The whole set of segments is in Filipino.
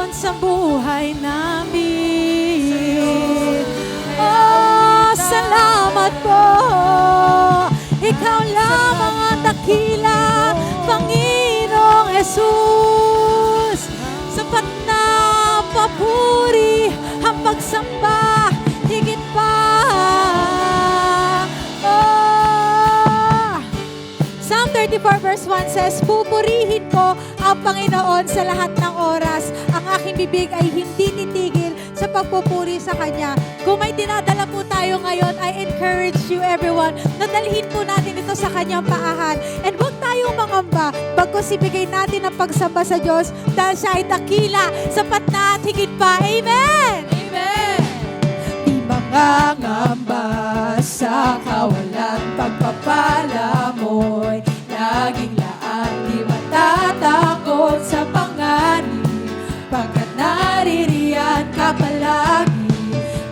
Panginoon sa buhay namin. Oh, salamat po. Ikaw lamang ang dakila, Panginoong Jesus. Sapat na papuri ang pagsamba, higit pa. Oh. Psalm 34 verse 1 says, pupurihin ko ang Panginoon sa lahat ng oras. Ang aking bibig ay hindi titigil sa pagpupuri sa Kanya. Kung may dinadala po tayo ngayon, I encourage you everyone na dalhin po natin ito sa Kanyang paahan. And huwag tayong mangamba, bagkus ibigay natin ang pagsamba sa Diyos dahil siya ay dakila, sapat na at higit pa. Amen! Amen! Di mangangamba sa kawalan, pagpapala mo'y laging laan. Di matatakot sa panganib, pagkat naririyan ka palagi.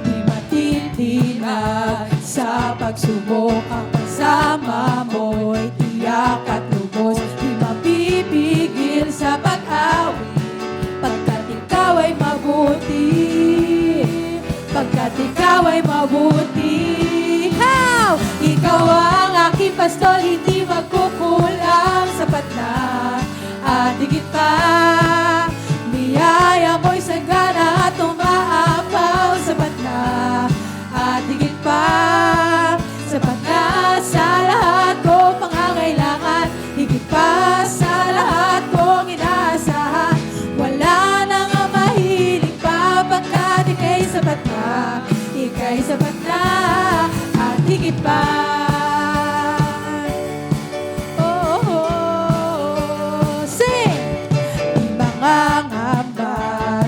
Di matitinag sa pagsubok, ang pagsama mo'y tiyak at lubos. Di mapipigil sa pag-awit, pagkat ikaw ay mabuti. Pagkat ikaw ay mabuti. Ikaw ang aking pastol, hindi magkukulang. Sapat na at higit pa. Biyaya mo'y sagana at umaapaw. Sapat na at higit pa. Sapat na sa lahat kong pangangailangan, higit pa sa lahat kong inaasahan. Wala nang mahilig pa, pagkat ika'y sapat na. Ika'y sapat na at higit pa. Oh, oh, oh. Sing! Di mangangamba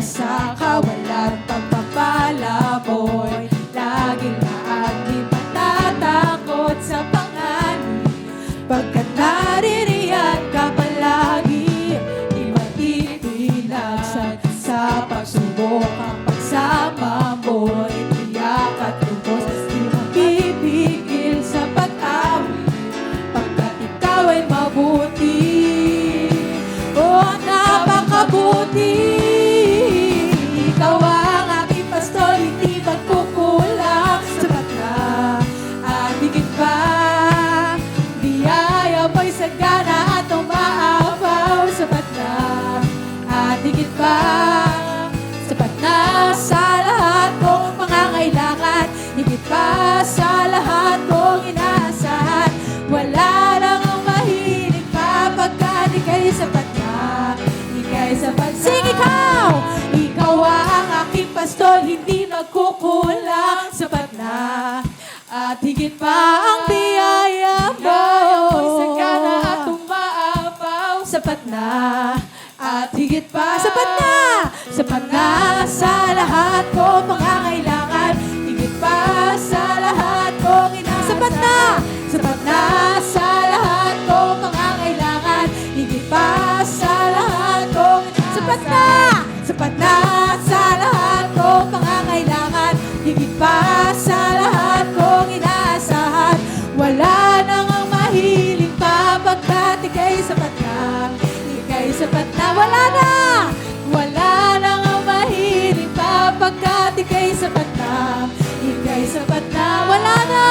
sa kawalan, pagpapala mo'y laging laan. Di matatakot sa panganib, pagkat naririyan ka palagi. Di matitinag sa pagsubok, ang pagsama mo'y tiyak at lubos. Di mapipigil sa pag-awit, pagkat ikaw ay mabuti. Oh, napakabuti. Ikaw ang aking pastol, hindi magkukulang. Sapat na at higit pa. Biyaya mo'y sagana at umaapaw. Sapat na at higit pa. Sapat na sa lahat kong pangangailangan, higit pa sa lahat kong inaasahan. Wala nang mahilig pa, pagkat ika'y sapat na. Ika'y sapat na. Sing ikaw! Ikaw ang aking pastol, hindi magkukulang. Sapat na at higit pa ang biyaya mo. Biyaya mo'y sagana at umaapaw. Sapat na at higit pa. Sapat na! Sapat na sa lahat kong pangangailangan, higit pa sa lahat kong inaasahan. Sapat na! Sapat na sa lahat kong pangangailangan, higit pa sa lahat kong inaasahan. Sapat na! Sapat na sa lahat kong pangangailangan, higit pa sa lahat kong inaasahan. Wala nang mahiling pa, pagkat ika'y sapat na. Ika'y sapat na. Wala na! Wala nang mahiling pa, pagkat ika'y sapat na. Ika'y sapat na. Wala na!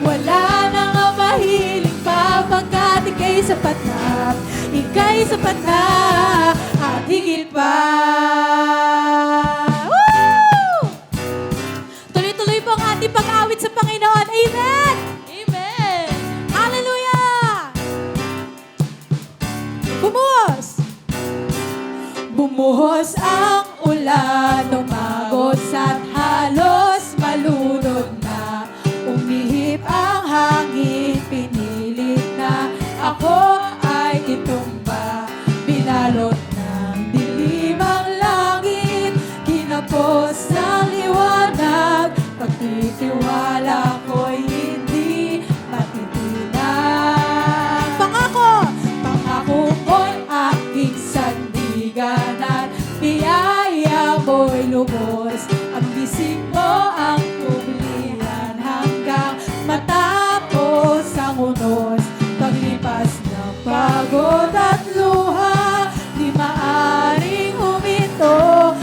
Wala nang mahiling pa, pagkat ika'y sapat na. Ika'y sapat na at higit pa. Woo! Tuloy-tuloy po ang ating pag-awit sa Panginoon. Amen! Amen! Hallelujah! Bumuhos! Bumuhos ang ulan, umagos at halos malunod na. Umihip ang hangin, pinilit na ako ay itumba. Binalot ng dilim ang langit, kinapos ng liwanag. Pagtitiwala ko'y hindi matitinag. Pangako ko'y aking sandiganan. Biyaya mo'y lubos, ang bisig mo ang tuglian hanggang matapos ang unos. Paglipas ng pagod at luha, di maaring huminto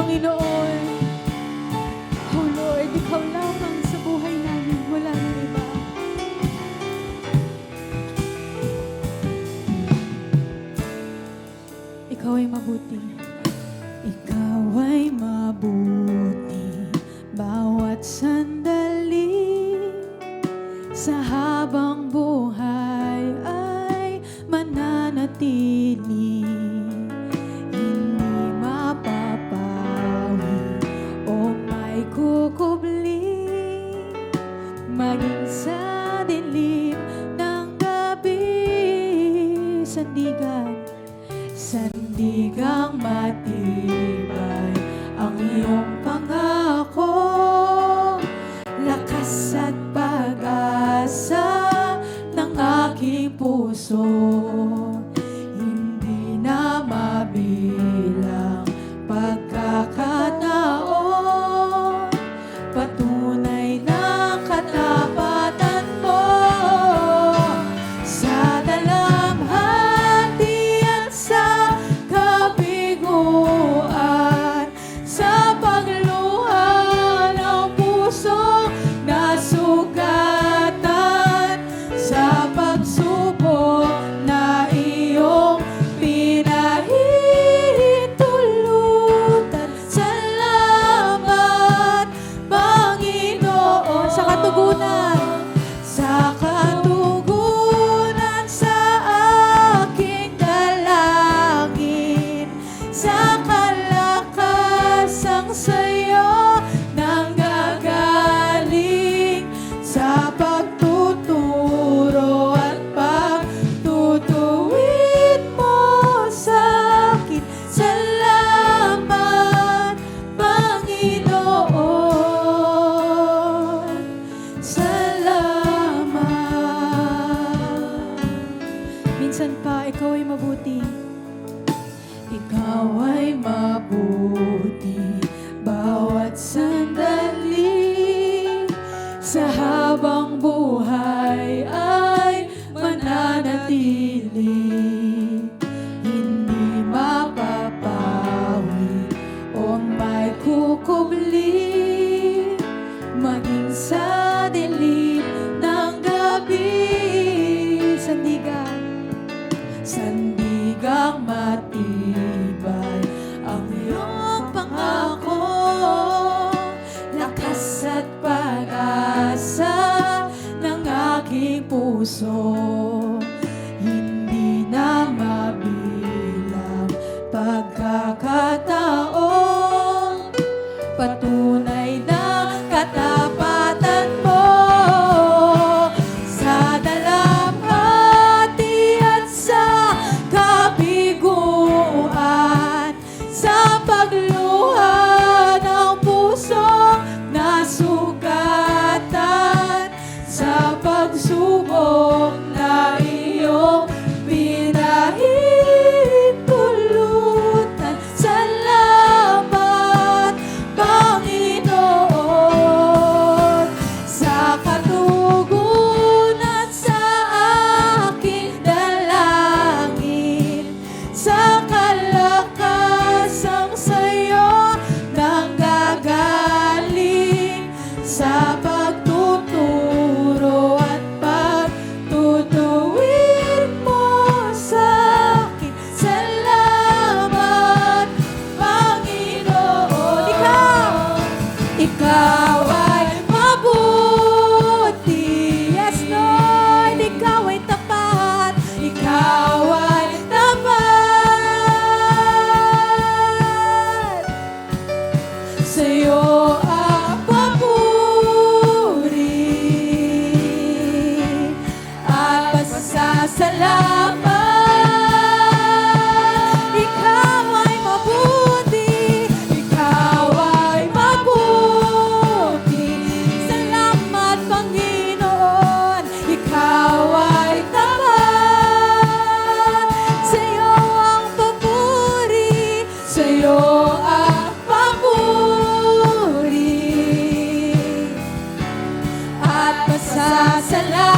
Panginoon. Oh Lord, Ikaw lamang sa buhay namin. Wala nang iba. Ikaw ay mabuti. Ikaw ay mabuti. Bawat sandali sa habang buhay ay mananatili. Hindi mapapawi o may kukubli, maging sa dilim ng gabi. Sandigang matibay ang iyong pangako, lakas at pag-asa ng aking puso. Hindi na mabilang pagkakataon, patunay na katapatan mo. Sa dalamhati at sa kabiguan, sa pagluha ng puso na sugatan, sa pagsubok na iyong pinahihintulutan. Salamat, Panginoon, sa katugunan, sa katugunan sa aking dalangin, sa kalakasang sa'yo nanggagaling, sa pagtuturo at pagtutuwid mo sa'kin. Salamat, Panginoon. Salamat. Minsan pa, ikaw ay mabuti. Ikaw ay mabuti. Bawat sandali sa habang buhay ay mananatili. Hindi mapapawi o may kukubli, maging sa dilim ng gabi. Sandigang matibay ang iyong pangako, lakas at pag-asa ng aking puso. Hindi na mabilang pagkakataon, patunay na katapatan mo. Sa dalamhati at sa kabiguan, sa pagluha ng puso na sugatan, sa pagsubok na iyong pinahintulutan. Salamat, Panginoon, sa katugunan sa aking dalangin, sa kalakasang sa'yo nanggagaling, sa pagtuturo at pagtutuwid mo sa'kin. Salamat, Panginoon. Ikaw ay mabuti. Yes, Lord, ikaw ay tapat. Ikaw ay tapat. Sa'yo ang papuri at pasasalamat. Ikaw ay mabuti. Ikaw ay mabuti. Salamat, Panginoon. Ikaw ay tapat. Sa'yo ang papuri. Sa'yo ang papuri at pasasalamat.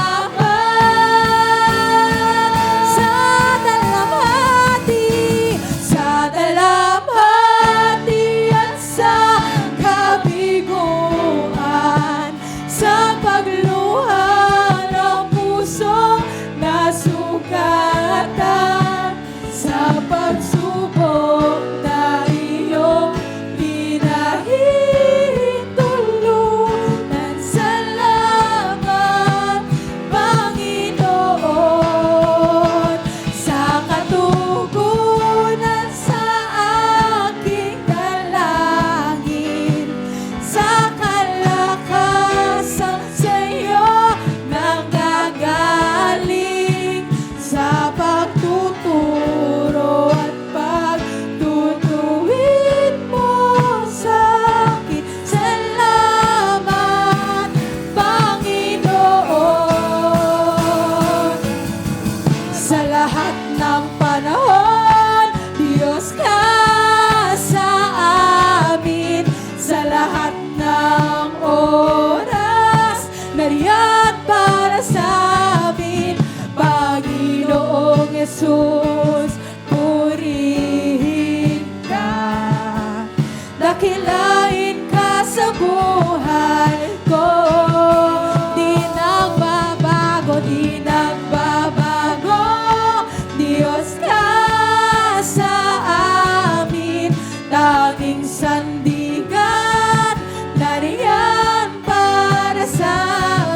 sa lahat ng panahon. Diyos ka sa amin, sa lahat ng oras. Nariyan para sa amin, Panginoong Yesus, purihin ka. Dakilain ka sa buhay ko. Di nagbabago, di nagbabago. Diyos ka sa amin, tanging sandigan. Nariyan para sa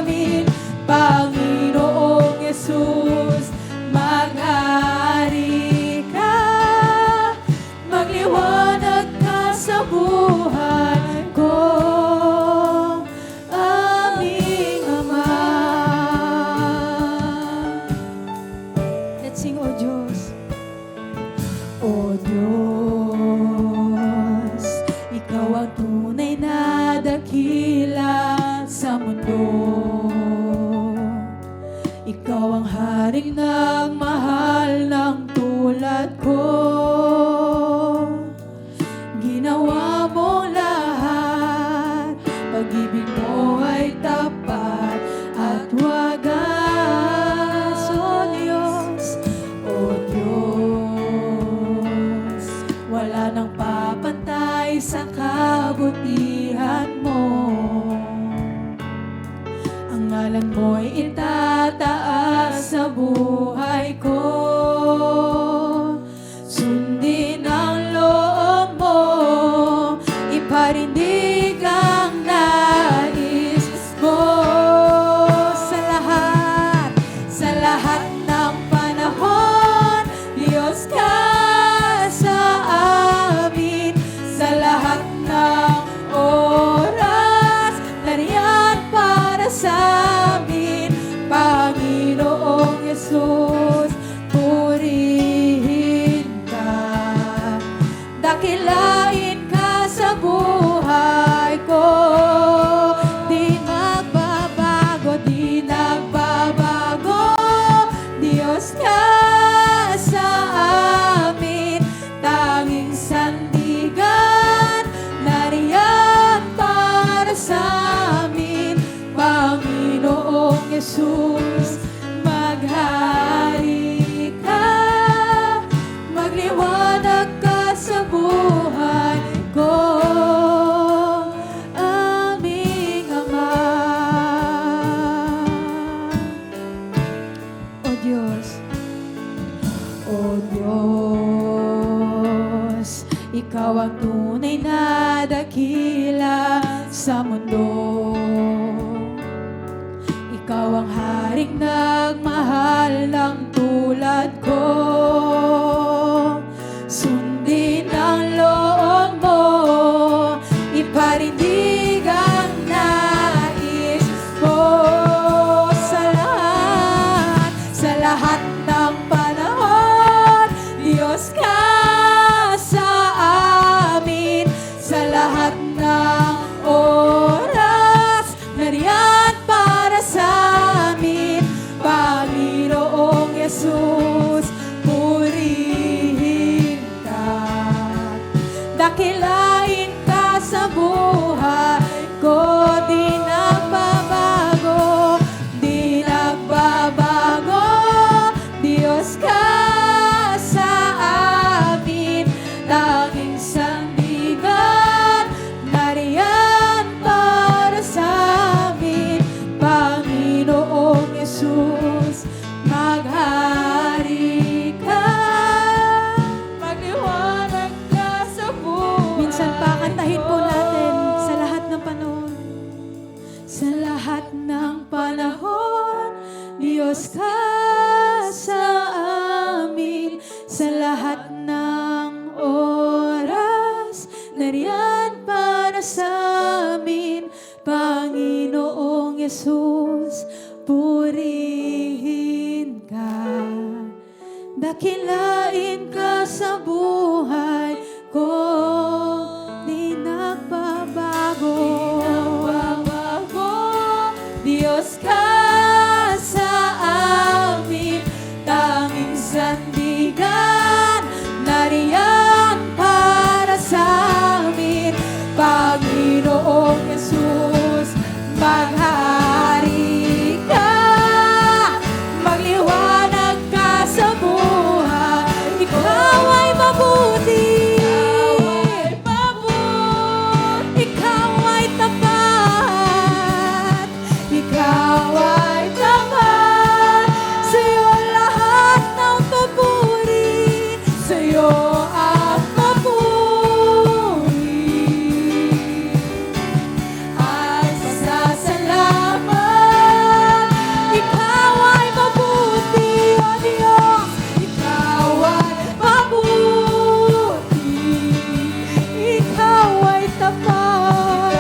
amin, Panginoong Yesus, maghari ka. Magliwanag ka sa buhay ko, aming Ama. Let's sing, O Diyos. O Diyos, Ikaw ang tunay na dakila sa mundo. Ikaw ang haring nagmahal ng tulad ko. Ginawa mo lahat, pag-ibig mo ay tapat at wagas. O Diyos, wala nang papantay sa kabutihan mo. Ang ngalan mo'y itataas sa buhay ko. Sundin ang loob mo, iparindig ang nais mo. Sa lahat ng panahon, Diyos ka sa amin, sa lahat ng oras. Nariyan para sa amin, Panginoong Yesus, purihin ka. Dakilain ka sa buhay ko. Di magbabago, di nagbabago. Diyos ka sa amin, tanging sandigan. Nariyan para sa amin, Panginoong Yesus, maghari ka. Magliwanag ka sa buhay ko, aming Ama. O Diyos, O Diyos, Ikaw ang tunay na dakila sa mundo. Ikaw ang haring nagmahal ng tulad ko. Sundin ang loob mo, iparindig ang nais mo. Sa lahat ng panahon, Diyos ka sa amin, sa lahat ng oras. Nariyan para sa amin, Panginoong Yesus, purihin ka. Dakilain ka sa buhay ko. Di nagbabago, di nagbabago. Diyos ka sa amin, tanging sandigan. Nariyan para sa amin, Panginoong Yesus, maghari ka. Magliwanag ka sa buhay. Minsan pa, kantahin po natin sa lahat ng panahon. Sa lahat ng panahon, Diyos ka sa amin, sa lahat ng oras. Nariyan para sa amin, Panginoong Yesus, purihin ka. Dakilain ka sa buhay ko. Di nagbabago, Diyos ka sa amin, tanging sandigan, nariyan para sa amin. Panginoong Jesus, maghari ka, magliwanag ka sa buhay. Ikaw ay mabuti, ikaw ay tapat, ikaw ay tapat. Sa'yo lahat ng papuri, sa'yo ang papuri at pasasalamat. Ikaw ay mabuti, O Diyos, ikaw ay mabuti, ikaw ay tapat,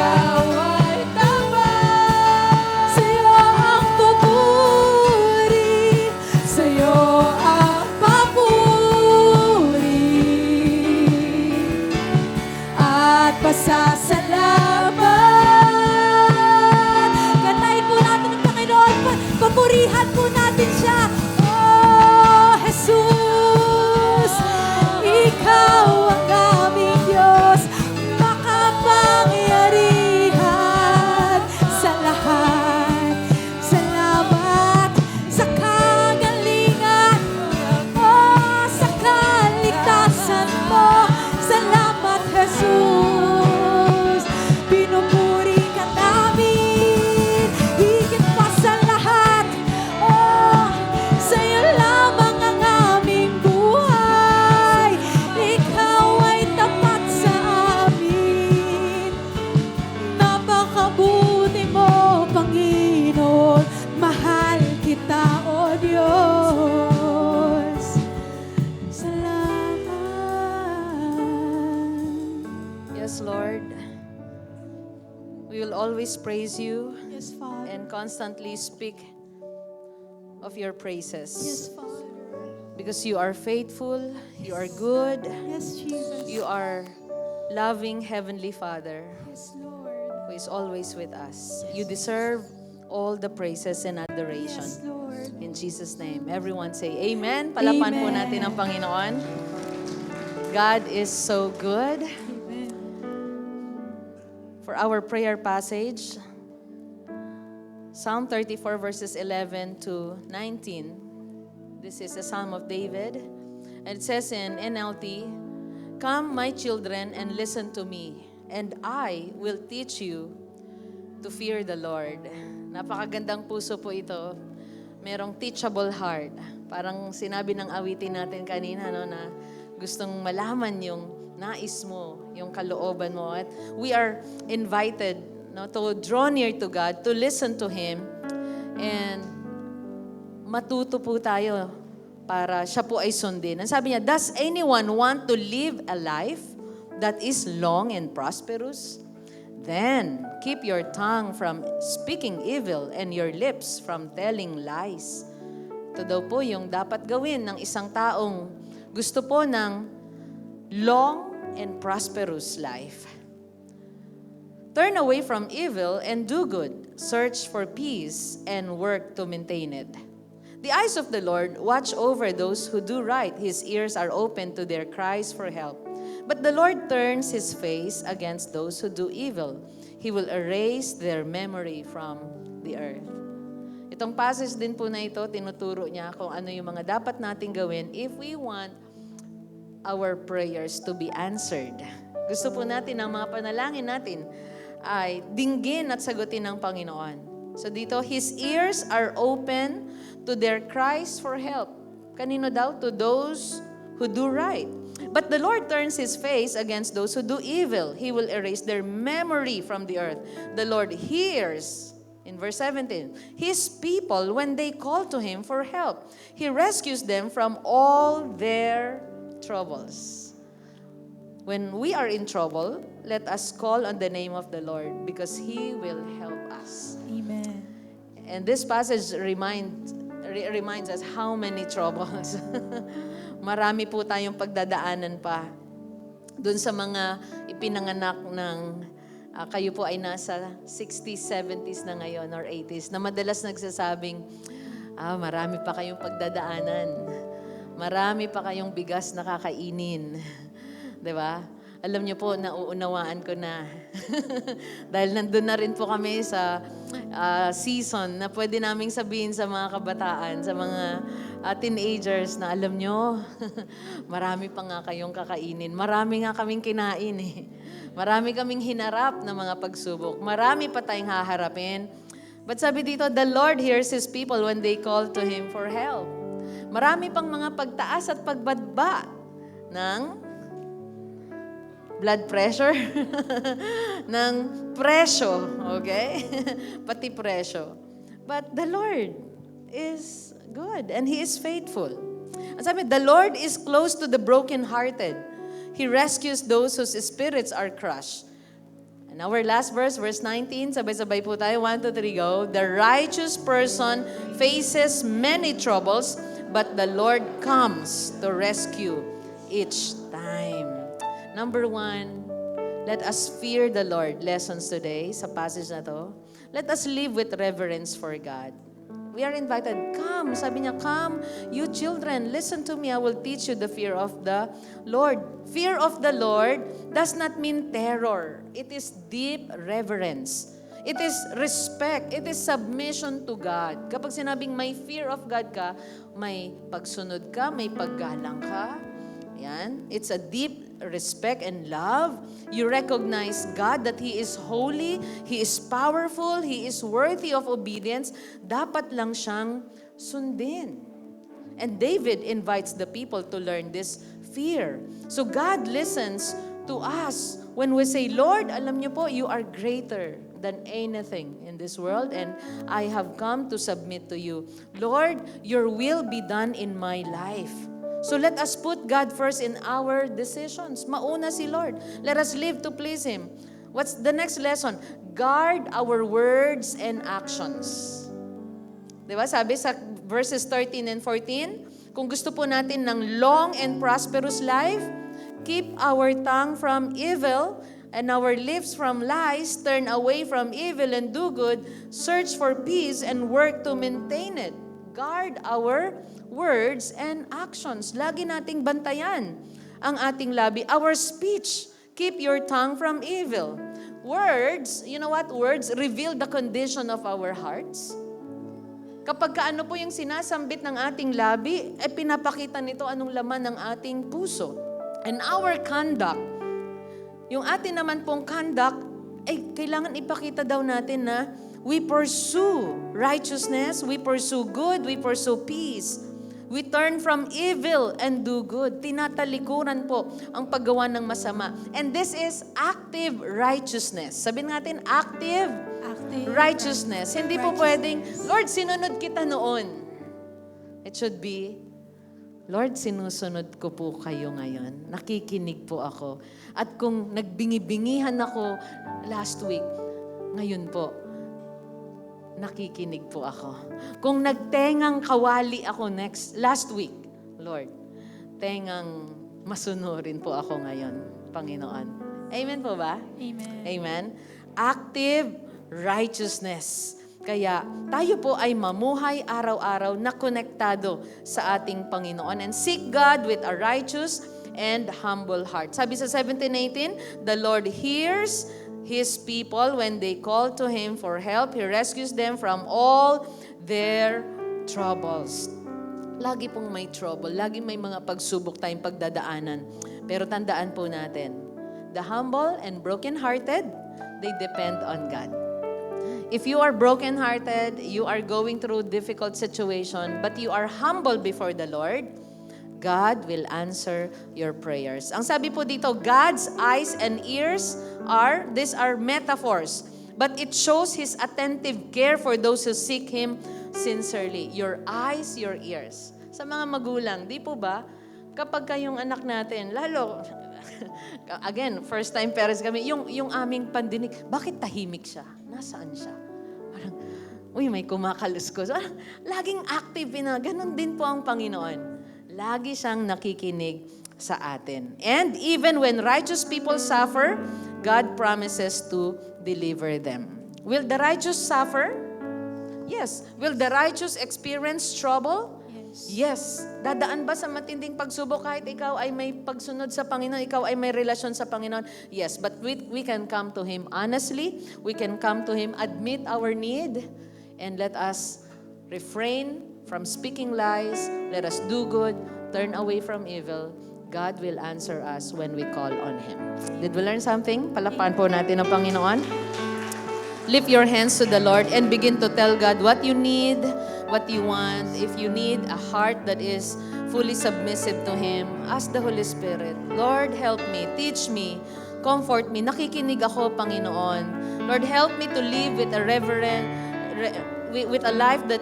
sa'yo ang papuri, sa'yo ang papuri at pasasalamat. Kantahin po natin ang Panginoon, papurihan po natin siya. Oh, Jesus, ikaw ang aming Diyos, makapangyarihan sa lahat. Salamat sa kagalingan, oh, sa kaligtasan mo. Salamat, Jesus. Pinupuri ka namin, higit pa sa lahat. Oh, sa'yo lamang ang aming buhay. Ikaw ay tapat sa amin. Napakabuti mo, Panginoon. Mahal kita, O Diyos. Salamat. Yes, Lord. We will always praise you Yes, Father. and constantly speak of your praises. Yes, Father. Because you are faithful, you are good, Yes, Jesus. you are loving Heavenly Father Yes, Lord. who is always with us. You deserve all the praises and Yes, adoration. Lord. In Jesus' name. Everyone say Amen. Palapan po Amen. natin ang Panginoon. God is so good. Amen. For our prayer passage, Psalm 34 verses 11 to 19. This is a Psalm of David. And it says in NLT, "Come, my children, and listen to me, and I will teach you to fear the Lord." Napakagandang puso po ito. Merong teachable heart. Parang sinabi ng awitin natin kanina, no, na gustong malaman yung nais mo, yung kalooban mo. At we are invited, no, to draw near to God, to listen to Him, and matuto po tayo para siya po ay sundin. Ang sabi niya, "Does anyone want to live a life that is long and prosperous? Then keep your tongue from speaking evil and your lips from telling lies." Ito daw po yung dapat gawin ng isang taong gusto po ng long and prosperous life. "Turn away from evil and do good. Search for peace and work to maintain it. The eyes of the Lord watch over those who do right. His ears are open to their cries for help. But the Lord turns His face against those who do evil. He will erase their memory from the earth." Itong passage din po na ito, tinuturo niya kung ano yung mga dapat nating gawin if we want our prayers to be answered. Gusto po natin ang mga panalangin natin ay dinggin at sagutin ng Panginoon. So dito, His ears are open to their cries for help. Kanino daw? To those who do right. But the Lord turns His face against those who do evil. He will erase their memory from the earth. The Lord hears, in verse 17, His people when they call to Him for help. He rescues them from all their troubles. When we are in trouble, let us call on the name of the Lord because He will help us. Amen. And this passage reminds us how many troubles. Marami po tayong pagdadaanan pa. Doon sa mga ipinanganak ng kayo po ay nasa 60s, 70s na ngayon or 80s na madalas nagsasabing, marami pa kayong pagdadaanan. marami pa kayong bigas na kakainin. 'Di ba? Alam niyo po, nauunawaan ko na. Dahil nandun na rin po kami sa season na pwede naming sabihin sa mga kabataan, sa mga teenagers na alam nyo, marami pa nga kayong kakainin. Marami nga kaming kinain eh. Marami kaming hinarap na mga pagsubok. Marami pa tayong haharapin. But sabi dito, the Lord hears His people when they call to Him for help. Marami pang mga pagtaas at pagbadba ng blood pressure, ng presyo, okay? Pati presyo. But the Lord is good and He is faithful. Ang sabi, the Lord is close to the brokenhearted. He rescues those whose spirits are crushed. And our last verse, verse 19, sabay-sabay po tayo. 1, 2, 3, go. The righteous person faces many troubles, but the Lord comes to rescue each time. Number 1, let us fear the Lord. Lessons today sa passage na to. Let us live with reverence for God. We are invited. Come, sabi niya, come, you children, listen to me. I will teach you the fear of the Lord. Fear of the Lord does not mean terror. It is deep reverence. It is respect. It is submission to God. Kapag sinabing may fear of God ka, may pagsunod ka, may paggalang ka. Yan. It's a deep respect and love. You recognize God that He is holy, He is powerful, He is worthy of obedience. Dapat lang siyang sundin. And David invites the people to learn this fear. So God listens to us when we say, Lord, alam niyo po, you are greater than anything in this world and I have come to submit to you. Lord, your will be done in my life. So let us put God first in our decisions. Mauna si Lord. Let us live to please Him. What's the next lesson? Guard our words and actions. Diba? Sabi sa verses 13 and 14, kung gusto po natin ng long and prosperous life, keep our tongue from evil and our lips from lies, turn away from evil and do good, search for peace and work to maintain it. Guard our words and actions. Lagi nating bantayan ang ating labi. Our speech, keep your tongue from evil. Words, you know what? Words reveal the condition of our hearts. Kapag kaano po yung sinasambit ng ating labi, pinapakita nito anong laman ng ating puso. And our conduct, yung atin naman pong conduct, kailangan ipakita daw natin na we pursue righteousness, we pursue good, we pursue peace. We turn from evil and do good. Tinatalikuran po ang paggawa ng masama. And this is active righteousness. Sabihin natin, active righteousness. Hindi po pwedeng, Lord, sinunod kita noon. It should be, Lord, sinusunod ko po kayo ngayon. Nakikinig po ako. At kung nagbingi-bingihan ako last week, ngayon po, nakikinig po ako. Kung nagtengang kawali ako last week, Lord, tengang masunurin po ako ngayon, Panginoon. Amen po ba? Amen. Amen. Active righteousness. Kaya tayo po ay mamuhay araw-araw na konektado sa ating Panginoon and seek God with a righteous and humble heart. Sabi sa 17:18, the Lord hears His people when they call to Him for help. He rescues them from all their troubles. Lagi pong may trouble. Lagi may mga pagsubok tayong pagdadaanan. Pero tandaan po natin, the humble and broken-hearted, they depend on God. If you are broken-hearted, you are going through difficult situation, but you are humble before the Lord, God will answer your prayers. Ang sabi po dito, God's eyes and ears these are metaphors, but it shows His attentive care for those who seek Him sincerely. Your eyes, your ears. Sa mga magulang, di po ba, kapag kayong anak natin, lalo, again, first time parents kami, yung aming pandinig, bakit tahimik siya? Nasaan siya? Parang, uy, may kumakaluskos. Laging active na, ganun din po ang Panginoon. Lagi siyang nakikinig sa atin. And even when righteous people suffer, God promises to deliver them. Will the righteous suffer? Yes. Will the righteous experience trouble? Yes. Yes, dadaan ba sa matinding pagsubok kahit ikaw ay may pagsunod sa Panginoon, ikaw ay may relasyon sa Panginoon? Yes, but we can come to Him honestly, we can come to Him, admit our need, and let us refrain from speaking lies, let us do good, turn away from evil. God will answer us when we call on Him. Did we learn something? Palakpakan po natin ang Panginoon. Lift your hands to the Lord and begin to tell God what you need, what you want. If you need a heart that is fully submissive to Him, ask the Holy Spirit, Lord, help me, teach me, comfort me. Nakikinig ako, Panginoon. Lord, help me to live with a with a life that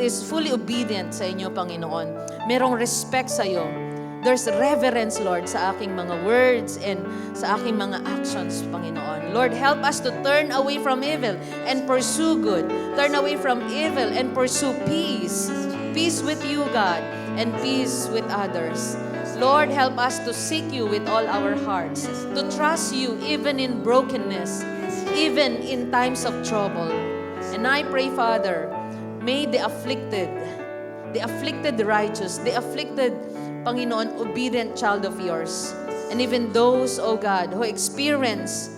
is fully obedient sa inyo, Panginoon. Merong respect sa iyo. There's reverence, Lord, sa aking mga words and sa aking mga actions, Panginoon. Lord, help us to turn away from evil and pursue good. Turn away from evil and pursue peace. Peace with you, God, and peace with others. Lord, help us to seek you with all our hearts, to trust you even in brokenness, even in times of trouble. And I pray, Father, may the afflicted righteous, the afflicted, Panginoon, obedient child of yours, and even those, oh God, who experience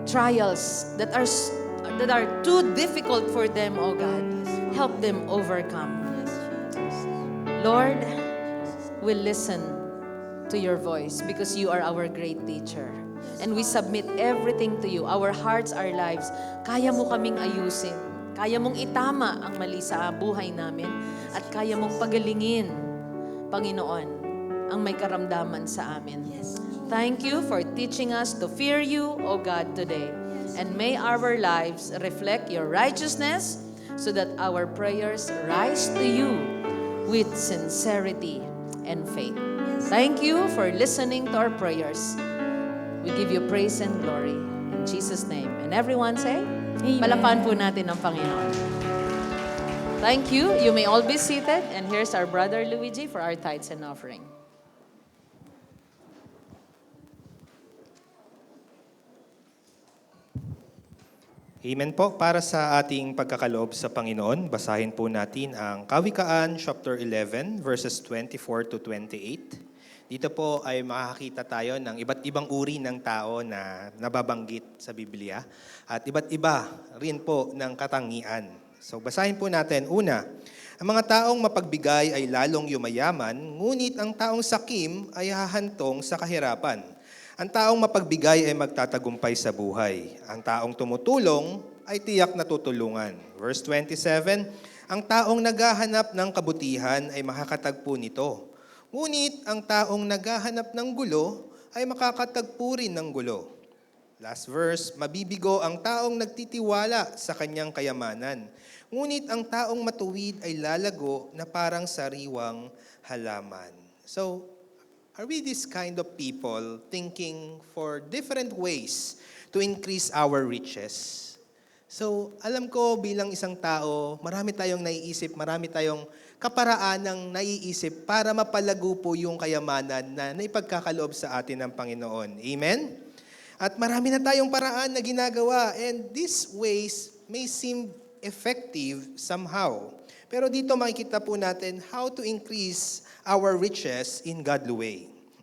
trials that are too difficult for them, oh God, help them overcome. Lord, we listen to your voice because you are our great teacher. And we submit everything to you, our hearts, our lives. Kaya mo kaming ayusin. Kaya mong itama ang mali sa buhay namin at kaya mong pagalingin, Panginoon, ang may karamdaman sa amin. Thank you for teaching us to fear you, O God, today. And may our lives reflect your righteousness so that our prayers rise to you with sincerity and faith. Thank you for listening to our prayers. We give you praise and glory in Jesus' name. And everyone say, Amen. Palapan po natin ang Panginoon. Thank you. You may all be seated. And here's our brother Luigi for our tithes and offering. Amen po. Para sa ating pagkakaloob sa Panginoon, basahin po natin ang Kawikaan chapter 11 verses 24 to 28. Dito po ay makakita tayo ng iba't ibang uri ng tao na nababanggit sa Biblia at iba't iba rin po ng katangian. So basahin po natin. Una, ang mga taong mapagbigay ay lalong yumayaman, ngunit ang taong sakim ay hahantong sa kahirapan. Ang taong mapagbigay ay magtatagumpay sa buhay. Ang taong tumutulong ay tiyak na tutulungan. Verse 27, ang taong naghahanap ng kabutihan ay makakatagpo nito. Ngunit ang taong naghahanap ng gulo ay makakatagpo rin ng gulo. Last verse, mabibigo ang taong nagtitiwala sa kanyang kayamanan. Ngunit ang taong matuwid ay lalago na parang sariwang halaman. So, are we this kind of people thinking for different ways to increase our riches? So, alam ko bilang isang tao, marami tayong naiisip, marami tayong kaparaan ng naiisip para mapalago po yung kayamanan na naipagkakaloob sa atin ng Panginoon. Amen? At marami na tayong paraan na ginagawa and these ways may seem effective somehow. Pero dito makikita po natin how to increase our riches in godly way.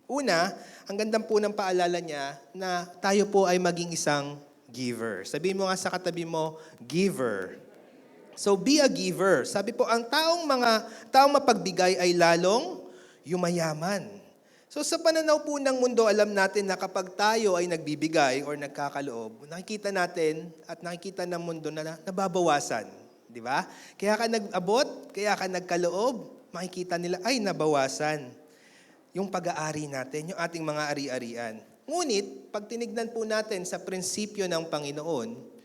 Una, ang gandang po ng paalala niya na tayo po ay maging isang giver. Sabihin mo nga sa katabi mo, giver. So be a giver. Sabi po, ang taong mapagbigay ay lalong yumayaman. So sa pananaw po ng mundo, alam natin na kapag tayo ay nagbibigay or nagkakaloob, nakikita natin at nakikita ng mundo na nababawasan. Di ba? Kaya ka nag-abot, kaya ka nagkaloob, makikita nila ay nabawasan yung pag-aari natin, yung ating mga ari-arian. Ngunit, pag tinignan po natin sa prinsipyo ng Panginoon,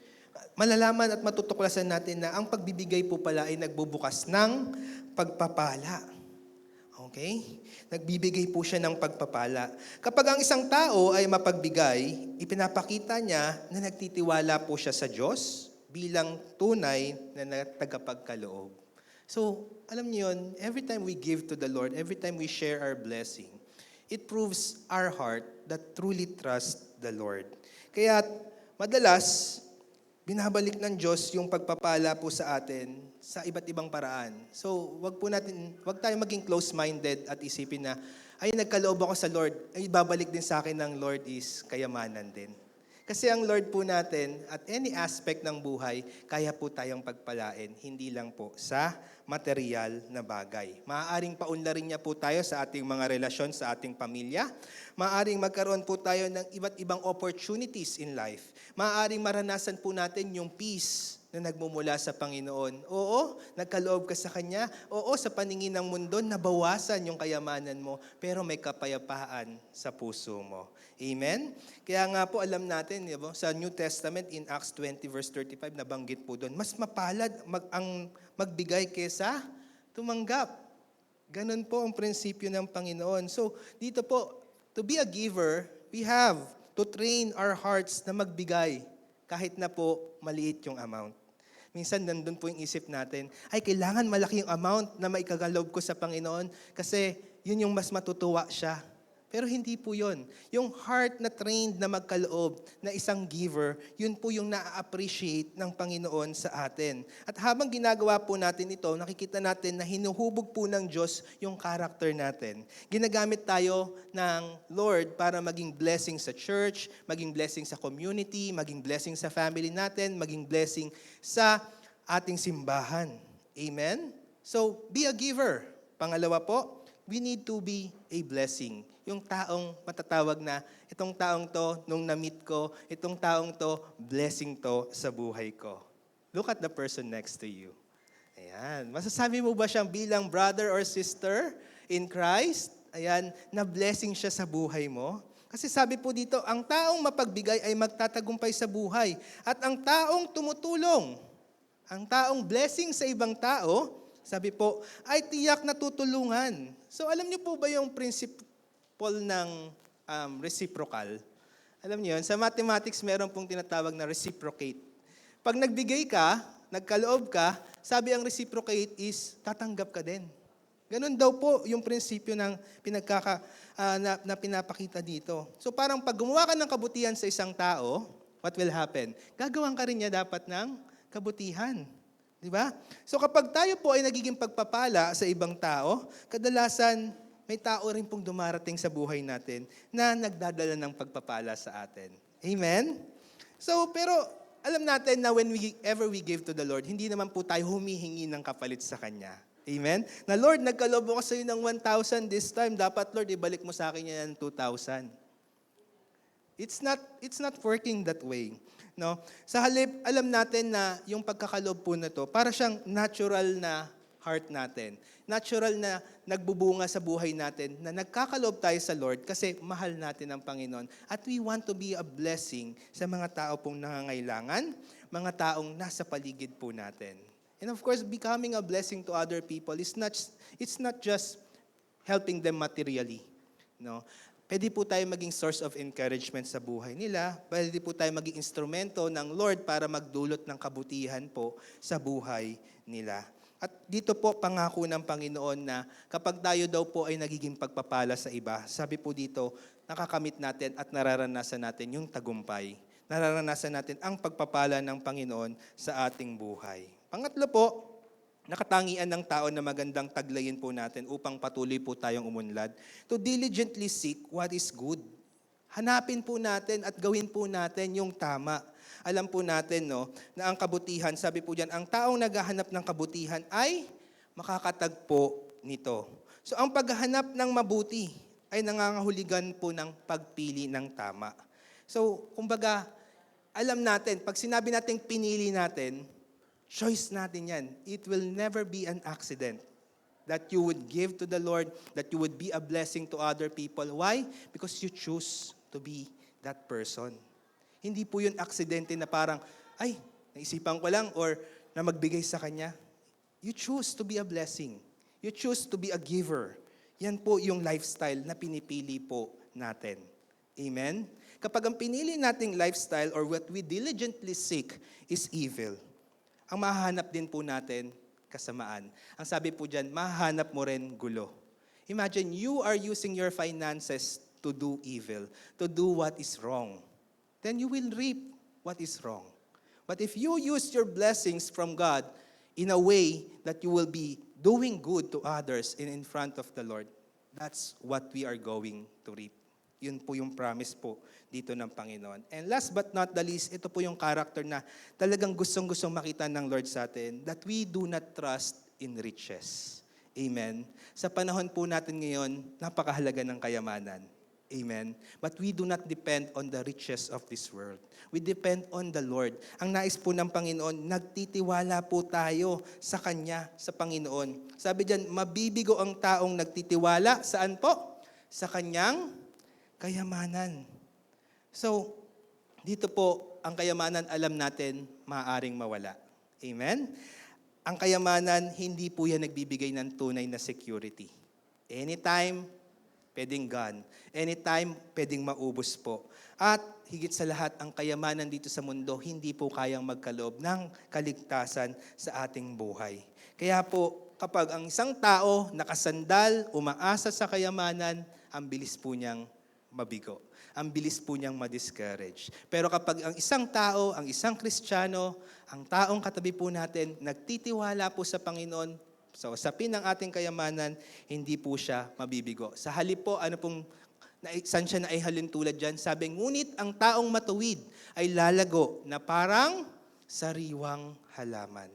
malalaman at matutuklasan natin na ang pagbibigay po pala ay nagbubukas ng pagpapala. Okay? Nagbibigay po siya ng pagpapala. Kapag ang isang tao ay mapagbigay, ipinapakita niya na nagtitiwala po siya sa Diyos bilang tunay na tagapagkaloob. So, alam niyo yun, every time we give to the Lord, every time we share our blessing, it proves our heart that truly trust the Lord. Kaya madalas, binabalik ng Diyos yung pagpapala po sa atin sa iba't ibang paraan. So, wag tayo maging close-minded at isipin na, ay, nagkaloob ako sa Lord, ay, babalik din sa akin ng Lord is kayamanan din. Kasi ang Lord po natin, at any aspect ng buhay, kaya po tayong pagpalain, hindi lang po sa material na bagay. Maaaring paunlarin niya po tayo sa ating mga relasyon, sa ating pamilya. Maaaring magkaroon po tayo ng iba't ibang opportunities in life. Maaaring maranasan po natin yung peace na nagmumula sa Panginoon. Oo, nagkaloob ka sa Kanya. Oo, sa paningin ng mundo, nabawasan yung kayamanan mo, pero may kapayapaan sa puso mo. Amen? Kaya nga po alam natin, diba, sa New Testament in Acts 20 verse 35, nabanggit po doon, mas mapalad ang magbigay kesa tumanggap. Ganun po ang prinsipyo ng Panginoon. So, dito po, to be a giver, we have to train our hearts na magbigay kahit na po maliit yung amount. Minsan nandun po yung isip natin, ay kailangan malaki yung amount na maikagalob ko sa Panginoon kasi yun yung mas matutuwa siya. Pero hindi po yun. Yung heart na trained na magkaloob na isang giver, yun po yung na-appreciate ng Panginoon sa atin. At habang ginagawa po natin ito, nakikita natin na hinuhubog po ng Diyos yung character natin. Ginagamit tayo ng Lord para maging blessing sa church, maging blessing sa community, maging blessing sa family natin, maging blessing sa ating simbahan. Amen? So, be a giver. Pangalawa po, we need to be a blessing. Yung taong matatawag na, itong taong to, nung na-meet ko, itong taong to, blessing to sa buhay ko. Look at the person next to you. Ayan. Masasabi mo ba siyang bilang brother or sister in Christ? Ayan, na blessing siya sa buhay mo? Kasi sabi po dito, ang taong mapagbigay ay magtatagumpay sa buhay. At ang taong tumutulong, ang taong blessing sa ibang tao, sabi po, ay tiyak na tutulungan. So alam niyo po ba yung principle ng reciprocal? Alam niyo yun, sa mathematics meron pong tinatawag na reciprocate. Pag nagbigay ka, nagkaloob ka, sabi ang reciprocate is tatanggap ka din. Ganun daw po yung prinsipyo ng na pinapakita dito. So parang pag gumawa ka ng kabutihan sa isang tao, what will happen? Gagawan ka rin niya dapat ng kabutihan. Di ba? So kapag tayo po ay nagiging pagpapala sa ibang tao, kadalasan may tao rin pong dumarating sa buhay natin na nagdadala ng pagpapala sa atin. Amen? So, pero alam natin na whenever we give to the Lord, hindi naman po tayo humihingi ng kapalit sa Kanya. Amen? Na Lord, nagkaloob ako sa iyo ng 1,000 this time. Dapat, Lord, ibalik mo sa akin yan ng 2,000. It's not working that way. No? Sa halip, alam natin na yung pagkakaloob po na to, para siyang natural na heart natin. Natural na nagbubunga sa buhay natin na nagkakaloob tayo sa Lord kasi mahal natin ang Panginoon. At we want to be a blessing sa mga tao pong nangangailangan, mga taong nasa paligid po natin. And of course, becoming a blessing to other people it's not just helping them materially. No? Pwede po tayo maging source of encouragement sa buhay nila. Pwede po tayo maging instrumento ng Lord para magdulot ng kabutihan po sa buhay nila. At dito po pangako ng Panginoon na kapag tayo daw po ay nagiging pagpapala sa iba, sabi po dito, nakakamit natin at nararanasan natin yung tagumpay. Nararanasan natin ang pagpapala ng Panginoon sa ating buhay. Pangatlo po, nakatangian ng tao na magandang taglayin po natin upang patuloy po tayong umunlad. To diligently seek what is good. Hanapin po natin at gawin po natin yung tama. Alam po natin na ang kabutihan, sabi po diyan, ang taong naghahanap ng kabutihan ay makakatagpo nito. So ang paghahanap ng mabuti ay nangangahulugan po ng pagpili ng tama. So kumbaga, alam natin, pag sinabi natin pinili natin, choice natin yan. It will never be an accident that you would give to the Lord, that you would be a blessing to other people. Why? Because you choose to be that person. Hindi po yun aksidente na parang, ay, naisipan ko lang or na magbigay sa Kanya. You choose to be a blessing. You choose to be a giver. Yan po yung lifestyle na pinipili po natin. Amen? Kapag ang pinili nating lifestyle or what we diligently seek is evil, ang mahahanap din po natin, kasamaan. Ang sabi po dyan, mahahanap mo rin gulo. Imagine, you are using your finances to do evil, to do what is wrong. Then you will reap what is wrong. But if you use your blessings from God in a way that you will be doing good to others and in front of the Lord, that's what we are going to reap. Yun po yung promise po dito ng Panginoon. And last but not the least, ito po yung character na talagang gustong-gustong makita ng Lord sa atin, that we do not trust in riches. Amen. Sa panahon po natin ngayon, napakahalaga ng kayamanan. Amen. But we do not depend on the riches of this world. We depend on the Lord. Ang nais po ng Panginoon, nagtitiwala po tayo sa Kanya, sa Panginoon. Sabi diyan, mabibigo ang taong nagtitiwala. Saan po? Sa Kanyang kayamanan. So, dito po, ang kayamanan alam natin, maaaring mawala. Amen? Ang kayamanan, hindi po yan nagbibigay ng tunay na security. Anytime, pwedeng gone. Anytime, pwedeng maubos po. At higit sa lahat, ang kayamanan dito sa mundo, hindi po kayang magkaloob ng kaligtasan sa ating buhay. Kaya po, kapag ang isang tao nakasandal, umaasa sa kayamanan, ang bilis po niyang mabigo. Ang bilis po niyang ma-discourage. Pero kapag ang isang tao, ang isang Kristiyano, ang taong katabi po natin, nagtitiwala po sa Panginoon, sa usapin ng ating kayamanan, hindi po siya mabibigo. Sa halip po, saan siya naihalin tulad dyan? Sabi, ngunit ang taong matuwid ay lalago na parang sariwang halaman.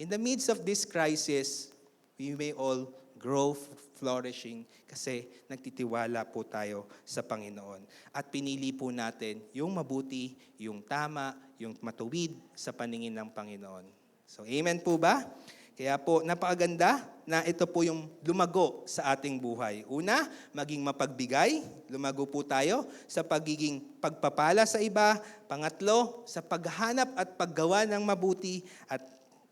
In the midst of this crisis, we may all grow flourishing kasi nagtitiwala po tayo sa Panginoon. At pinili po natin yung mabuti, yung tama, yung matuwid sa paningin ng Panginoon. So, amen po ba? Kaya po, napakaganda na ito po yung lumago sa ating buhay. Una, maging mapagbigay. Lumago po tayo sa pagiging pagpapala sa iba. Pangatlo, sa paghanap at paggawa ng mabuti. At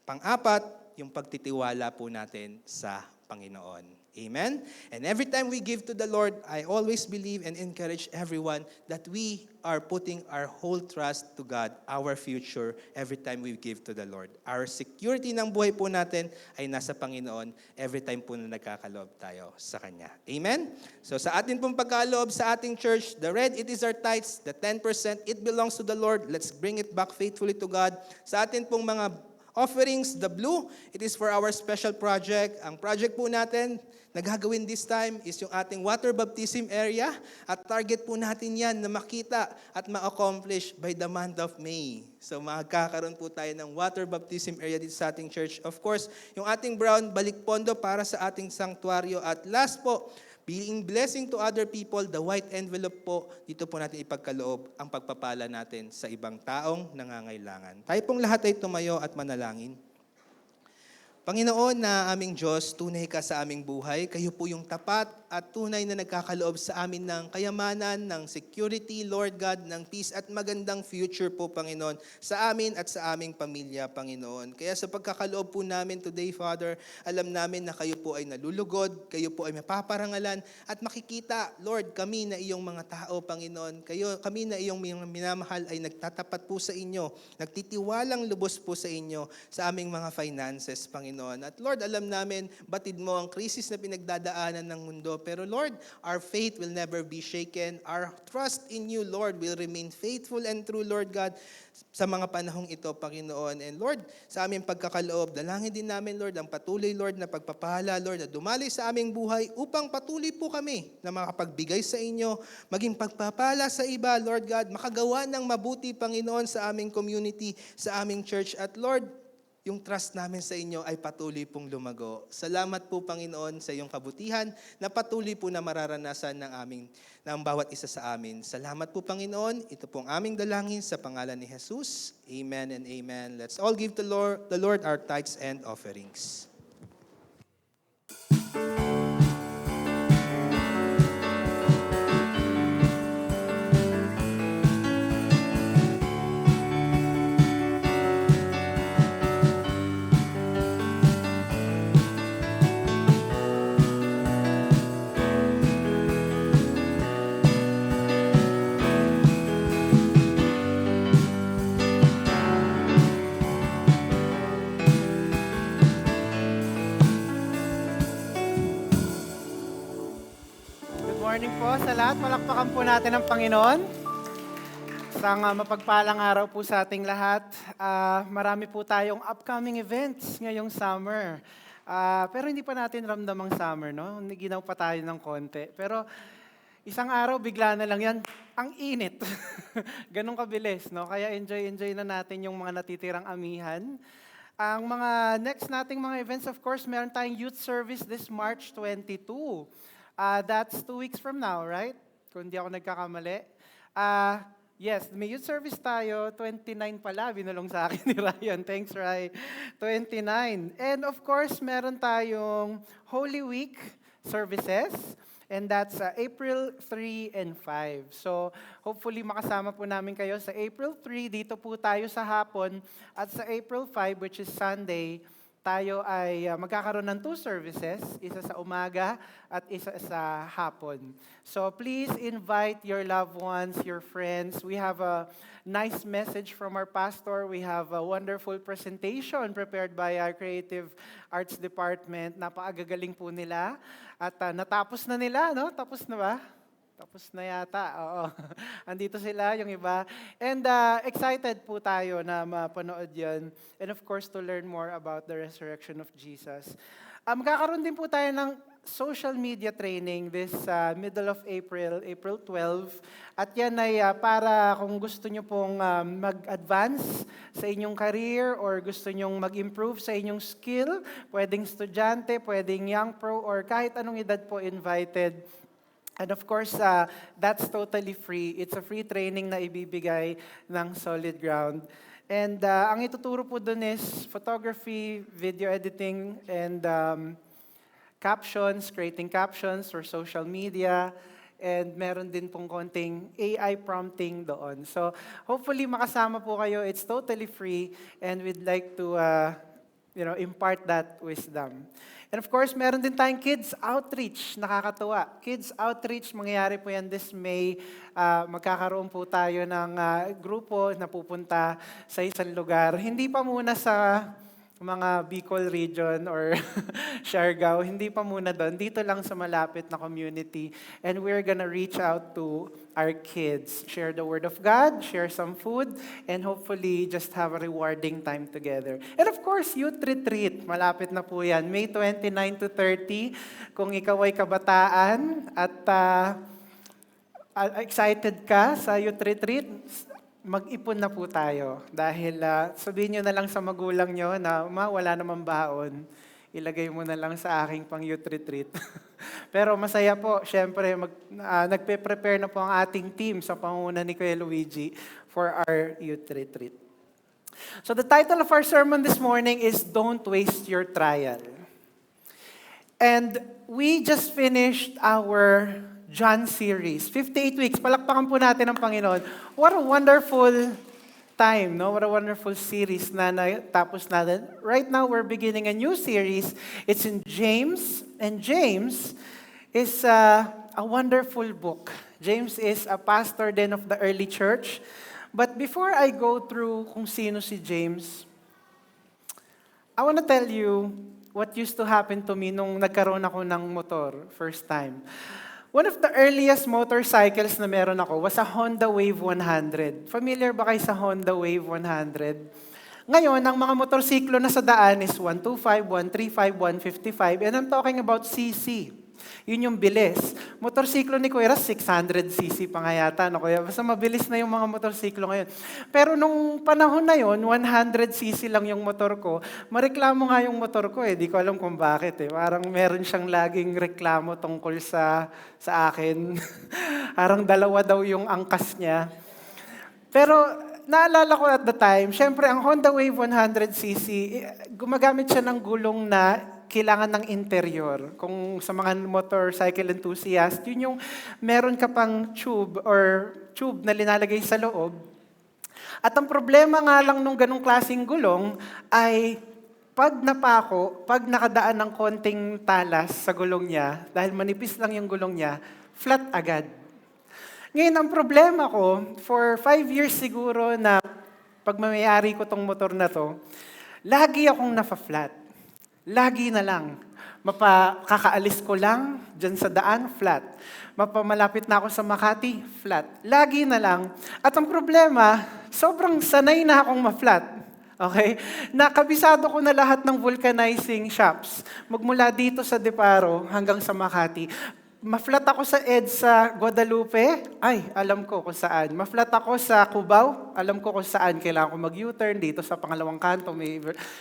pang-apat, yung pagtitiwala po natin sa Panginoon. Amen? And every time we give to the Lord, I always believe and encourage everyone that we are putting our whole trust to God, our future, every time we give to the Lord. Our security ng buhay po natin ay nasa Panginoon every time po na nagkakaloob tayo sa Kanya. Amen? So sa atin pong pagkaloob sa ating church, the red, it is our tithes, the 10%, it belongs to the Lord. Let's bring it back faithfully to God. Sa atin pong mga offerings, the blue, it is for our special project. Ang project po natin, nagagawin this time is yung ating water baptism area at target po natin yan na makita at ma-accomplish by the month of May. So magkakaroon po tayo ng water baptism area dito sa ating church. Of course, yung ating brown balikpondo para sa ating sanctuaryo. At last po, being blessing to other people, the white envelope po, dito po natin ipagkaloob ang pagpapala natin sa ibang taong nangangailangan. Tayo pong lahat ay tumayo at manalangin. Panginoon na aming Diyos, tunay ka sa aming buhay. Kayo po yung tapat at tunay na nagkakaloob sa amin ng kayamanan, ng security, Lord God, ng peace at magandang future po, Panginoon, sa amin at sa aming pamilya, Panginoon. Kaya sa pagkakaloob po namin today, Father, alam namin na kayo po ay nalulugod, kayo po ay mapaparangalan at makikita, Lord, kami na iyong mga tao, Panginoon. Kami na iyong minamahal ay nagtatapat po sa inyo, nagtitiwalang lubos po sa inyo sa aming mga finances, Panginoon. At Lord, alam namin, batid mo ang krisis na pinagdadaanan ng mundo. Pero Lord, our faith will never be shaken. Our trust in you, Lord, will remain faithful and true, Lord God, sa mga panahong ito, Panginoon. And Lord, sa aming pagkakaloob, dalangin din namin, Lord, ang patuloy, Lord, na pagpapala, Lord, na dumali sa aming buhay upang patuloy po kami na makapagbigay sa inyo, maging pagpapala sa iba, Lord God, makagawa ng mabuti, Panginoon, sa aming community, sa aming church. At Lord, yung trust namin sa inyo ay patuloy pong lumago. Salamat po, Panginoon, sa iyong kabutihan na patuloy po na mararanasan ng bawat isa sa amin. Salamat po, Panginoon. Ito pong aming dalangin sa pangalan ni Jesus. Amen and amen. Let's all give the Lord our tithes and offerings. Good morning po sa lahat. Palakpakan po natin ang Panginoon. Isang mapagpalang araw po sa ating lahat. Marami po tayong upcoming events ngayong summer. Pero hindi pa natin ramdam ang summer, no? Ginaw pa tayo ng konti. Pero isang araw, bigla na lang yan. Ang init. Ganong kabilis, no? Kaya enjoy na natin yung mga natitirang amihan. Ang mga next nating mga events, of course, meron tayong youth service this March 22. That's 2 weeks from now, right? Kung hindi ako nagkakamali. Yes, may youth service tayo, 29 pala, binulong sa akin ni Ryan. Thanks, Ray. 29. And of course, meron tayong Holy Week services, and that's April 3 and 5. So, hopefully makasama po namin kayo sa April 3, dito po tayo sa hapon, at sa April 5, which is Sunday, tayo ay magkakaroon ng 2 services, isa sa umaga at isa sa hapon. So please invite your loved ones, your friends. We have a nice message from our pastor. We have a wonderful presentation prepared by our creative arts department. Napakagagaling po nila. At natapos na nila, no? Tapos na ba? Tapos na yata, oo. Andito sila, yung iba. And excited po tayo na mapanood yun. And of course, to learn more about the resurrection of Jesus. Magkakaroon din po tayo ng social media training this middle of April, April 12. At yan ay para kung gusto nyo pong mag-advance sa inyong career or gusto nyong mag-improve sa inyong skill, pwedeng estudyante, pwedeng young pro, or kahit anong edad po invited. And of course, that's totally free. It's a free training na ibibigay ng Solid Ground. And ang ituturo po dun is photography, video editing, and captions, creating captions for social media. And meron din pong konting AI prompting doon. So hopefully makasama po kayo. It's totally free, and we'd like to impart that wisdom. And of course, meron din tayong kids outreach, nakakatuwa. Kids outreach, mangyayari po yan this May. Magkakaroon po tayo ng grupo na pupunta sa isang lugar. Hindi pa muna sa mga Bicol region or Siargao, hindi pa muna doon. Dito lang sa malapit na community. And we're gonna reach out to our kids. Share the Word of God, share some food, and hopefully just have a rewarding time together. And of course, youth retreat. Malapit na po yan. May 29 to 30. Kung ikaw ay kabataan at excited ka sa youth retreat, mag-ipon na po tayo. Dahil sabihin nyo na lang sa magulang nyo na wala namang baon. Ilagay mo na lang sa aking pang youth retreat. Pero masaya po, syempre, nagpe-prepare na po ang ating team sa pangunguna ni Kuya Luigi for our youth retreat. So the title of our sermon this morning is Don't Waste Your Trial. And we just finished our John series, 58 weeks. Palakpakan po natin ang Panginoon. What a wonderful time, no? What a wonderful series na natapos natin. Right now, we're beginning a new series. It's in James, and James is a wonderful book. James is a pastor then of the early church. But before I go through kung sino si James, I want to tell you what used to happen to me nung nagkaroon ako ng motor, first time. One of the earliest motorcycles na meron ako was a Honda Wave 100. Familiar ba kayo sa Honda Wave 100? Ngayon, ang mga motorsiklo na sa daan is 125, 135, 155, and I'm talking about CC. Yun yung bilis. Motorsiklo ni Kuya Ras, 600cc pa nga yata. No? Kaya basta mabilis na yung mga motorsiklo ngayon. Pero nung panahon na yon, 100cc lang yung motor ko. Mareklamo nga yung motor ko eh. Di ko alam kung bakit eh. Parang meron siyang laging reklamo tungkol sa akin. Parang dalawa daw yung angkas niya. Pero naalala ko at the time, syempre ang Honda Wave 100cc, gumagamit siya ng gulong na kailangan ng interior. Kung sa mga motorcycle enthusiast, yun yung meron ka pang tube na linalagay sa loob. At ang problema nga lang nung ganong klaseng gulong ay pag napako, pag nakadaan ng konting talas sa gulong niya, dahil manipis lang yung gulong niya, flat agad. Ngayon, ang problema ko, for 5 years siguro na pagmamayari ko tong motor na to, lagi akong nafa-flat. Lagi na lang. Kakaalis ko lang dyan sa daan, flat. Mapamalapit na ako sa Makati, flat. Lagi na lang. At ang problema, sobrang sanay na akong ma-flat. Okay? Nakabisado ko na lahat ng vulcanizing shops. Magmula dito sa Deparo hanggang sa Makati. Ma-flat ako sa EDSA Guadalupe, ay, alam ko kung saan. Ma-flat ako sa Cubao, alam ko kung saan. Kailangan ko mag-U-turn dito sa pangalawang kanto.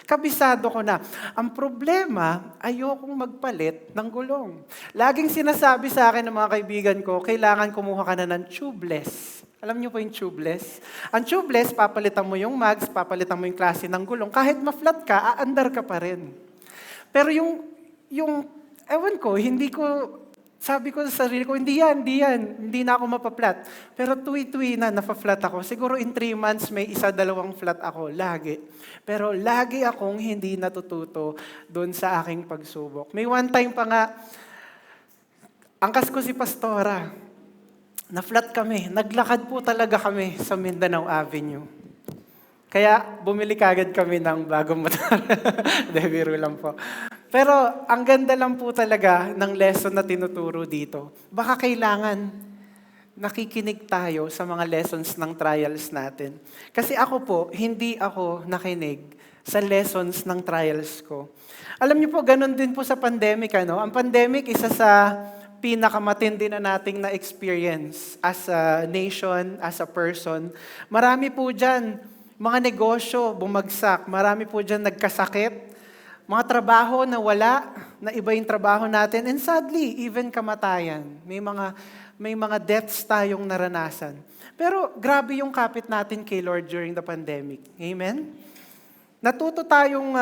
Kabisado ko na. Ang problema, ayokong magpalit ng gulong. Laging sinasabi sa akin ng mga kaibigan ko, kailangan kumuha ka na ng tubeless. Alam niyo po yung tubeless? Ang tubeless, papalitan mo yung mags, papalitan mo yung klase ng gulong. Kahit ma-flat ka, aandar ka pa rin. Pero ewan ko, sabi ko sa sarili ko, hindi na ako mapaplat. Pero tuwi-tuwi na napa-flat ako. Siguro in 3 months, may 1-2 flat ako, lagi. Pero lagi akong hindi natututo doon sa aking pagsubok. May one time pa nga, angkas ko si Pastora, na-flat kami. Naglakad po talaga kami sa Mindanao Avenue. Kaya bumili kagad kami ng bagong motor. Biro lang po. Pero ang ganda lang po talaga ng lesson na tinuturo dito. Baka kailangan nakikinig tayo sa mga lessons ng trials natin. Kasi ako po, hindi ako nakinig sa lessons ng trials ko. Alam niyo po, ganun din po sa pandemic. Ang pandemic, isa sa pinakamatindi na nating na-experience as a nation, as a person. Marami po dyan, mga negosyo bumagsak. Marami po dyan nagkasakit. Mga trabaho na wala, na iba yung trabaho natin. And sadly, even kamatayan. May mga deaths tayong naranasan. Pero grabe yung kapit natin kay Lord during the pandemic. Amen? Natuto tayong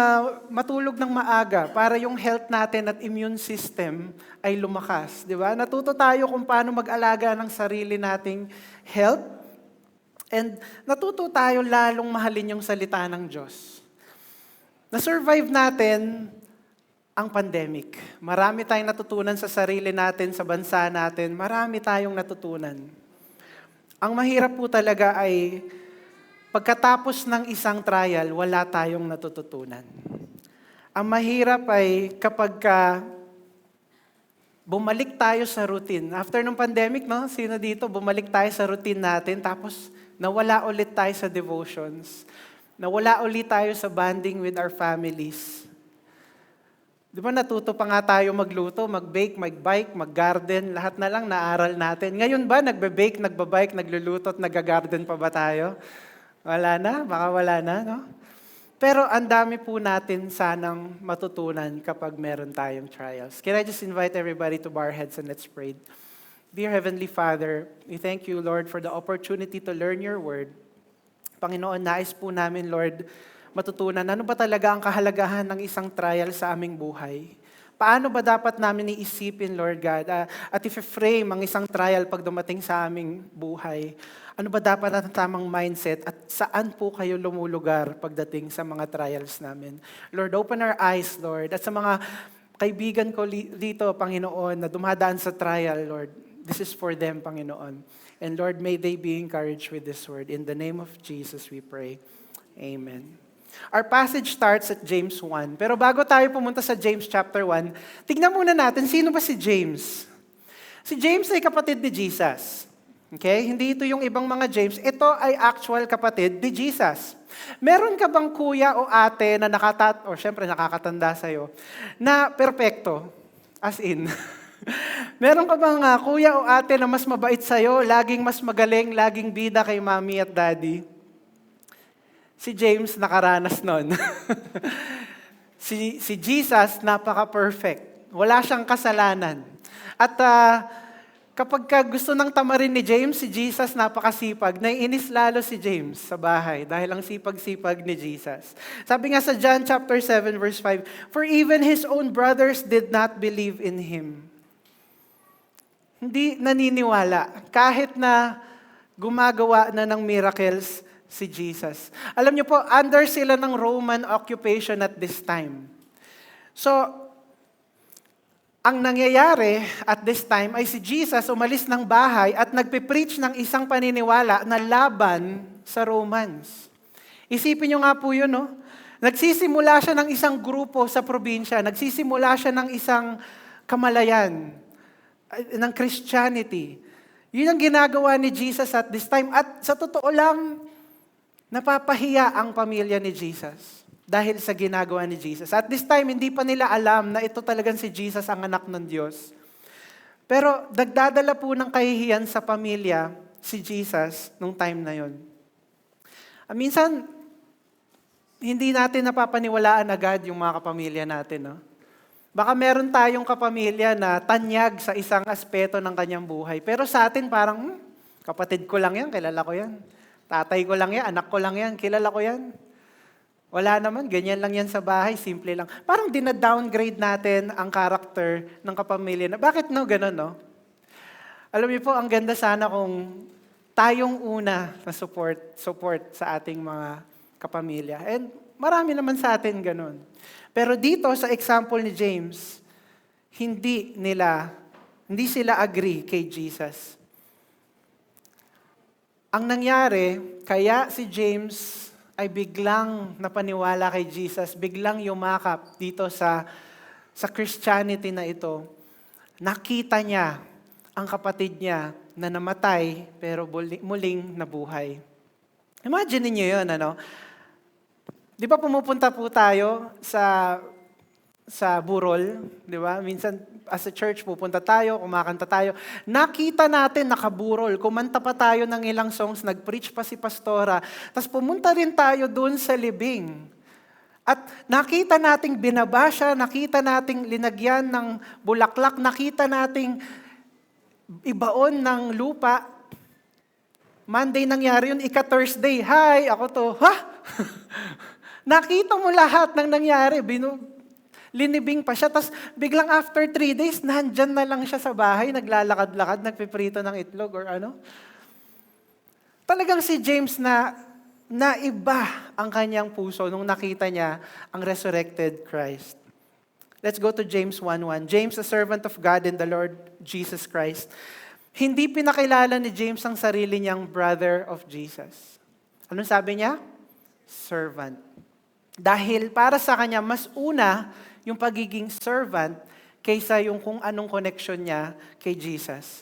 matulog ng maaga para yung health natin at immune system ay lumakas. Di ba? Natuto tayo kung paano mag-alaga ng sarili nating health. And natuto tayo lalong mahalin yung salita ng Diyos. Na-survive natin ang pandemic. Marami tayong natutunan sa sarili natin, sa bansa natin. Marami tayong natutunan. Ang mahirap po talaga ay pagkatapos ng isang trial, wala tayong natututunan. Ang mahirap ay kapag bumalik tayo sa routine. After ng pandemic, no? Sino dito, bumalik tayo sa routine natin, tapos nawala ulit tayo sa devotions. Nawala ulit tayo sa bonding with our families. Di ba natuto pa nga tayo magluto, mag-bake, mag-bike, mag-garden, lahat na lang naaral natin. Ngayon ba, nagbe-bake, nagbe-bike, nagluluto at nag-garden pa ba tayo? Wala na, baka wala na, no? Pero ang dami po natin sanang matutunan kapag meron tayong trials. Can I just invite everybody to bow our heads and let's pray. Dear Heavenly Father, we thank you, Lord, for the opportunity to learn your word. Panginoon, nais po namin, Lord, matutunan ano ba talaga ang kahalagahan ng isang trial sa aming buhay. Paano ba dapat namin iisipin, Lord God, at i-frame ang isang trial pag dumating sa aming buhay? Ano ba dapat ang tamang mindset at saan po kayo lumulugar pagdating sa mga trials namin? Lord, open our eyes, Lord. At sa mga kaibigan ko dito, Panginoon, na dumadaan sa trial, Lord, this is for them, Panginoon. And Lord, may they be encouraged with this word. In the name of Jesus, we pray. Amen. Our passage starts at James 1. Pero bago tayo pumunta sa James chapter 1, tignan muna natin, sino ba si James? Si James ay kapatid ni Jesus. Okay? Hindi ito yung ibang mga James. Ito ay actual kapatid ni Jesus. Meron ka bang kuya o ate na syempre nakakatanda sa'yo, na perpekto? As in. Meron ka bang kuya o ate na mas mabait sa'yo, laging mas magaling, laging bida kay mommy at daddy? Si James nakaranas nun. si Jesus, napaka-perfect. Wala siyang kasalanan. At kapag gusto ng tamarin ni James, si Jesus napakasipag. Naiinis lalo si James sa bahay dahil ang sipag-sipag ni Jesus. Sabi nga sa John chapter 7 verse 5, "For even his own brothers did not believe in him." Hindi naniniwala. Kahit na gumagawa na ng miracles si Jesus. Alam niyo po, under sila ng Roman occupation at this time. So, ang nangyayari at this time ay si Jesus umalis ng bahay at nagpe-preach ng isang paniniwala na laban sa Romans. Isipin niyo nga po yun, no? Nagsisimula siya ng isang grupo sa probinsya. Nagsisimula siya ng isang kamalayan, ng Christianity. Yun ang ginagawa ni Jesus at this time. At sa totoo lang, napapahiya ang pamilya ni Jesus dahil sa ginagawa ni Jesus. At this time, hindi pa nila alam na ito talagang si Jesus ang anak ng Diyos. Pero nagdadala po ng kahihiyan sa pamilya si Jesus nung time na yon. Minsan, hindi natin napapaniwalaan agad yung mga kapamilya natin. No? Baka meron tayong kapamilya na tanyag sa isang aspeto ng kanyang buhay. Pero sa atin parang, kapatid ko lang yan, kilala ko yan. Tatay ko lang yan, anak ko lang yan, kilala ko yan. Wala naman, ganyan lang yan sa bahay, simple lang. Parang dina-downgrade natin ang karakter ng kapamilya. Bakit no, ganun no? Alam niyo po, ang ganda sana kung tayong una na support sa ating mga kapamilya. And marami naman sa atin ganun. Pero dito sa example ni James, hindi sila agree kay Jesus. Ang nangyari, kaya si James ay biglang napaniwala kay Jesus, biglang yumakap dito sa Christianity na ito. Nakita niya ang kapatid niya na namatay pero muling nabuhay. Imagine niyo 'yon, ano? Di ba pumupunta po tayo sa burol, di ba? Minsan as a church pupunta tayo, kumakanta tayo. Nakita natin nakaburol, kumanta pa tayo ng ilang songs, nag-preach pa si pastora, tapos pumunta rin tayo doon sa libing. At nakita nating binabasya, nakita nating linagyan ng bulaklak, nakita nating ibaon ng lupa. Monday nangyari yun, ika-Thursday, hi, ako to, ha? Nakita mo lahat ng nangyari, linibing pa siya, tapos biglang after 3 days, nandyan na lang siya sa bahay, naglalakad-lakad, nagpiprito ng itlog or ano. Talagang si James na naiba ang kanyang puso nung nakita niya ang resurrected Christ. Let's go to James 1:1. James, a servant of God and the Lord Jesus Christ. Hindi pinakilala ni James ang sarili niyang brother of Jesus. Anong sabi niya? Servant. Dahil para sa kanya, mas una yung pagiging servant kaysa yung kung anong connection niya kay Jesus.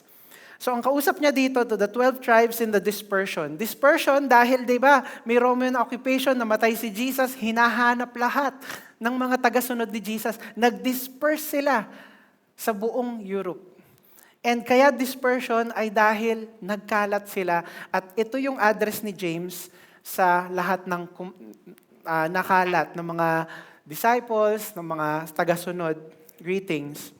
So ang kausap niya dito to the 12 tribes in the dispersion. Dispersion dahil, di ba, may Roman occupation, namatay si Jesus, hinahanap lahat ng mga tagasunod ni Jesus. Nag-disperse sila sa buong Europe. And kaya dispersion ay dahil nagkalat sila. At ito yung address ni James sa lahat ng nakalat ng mga disciples, ng mga tagasunod. Greetings.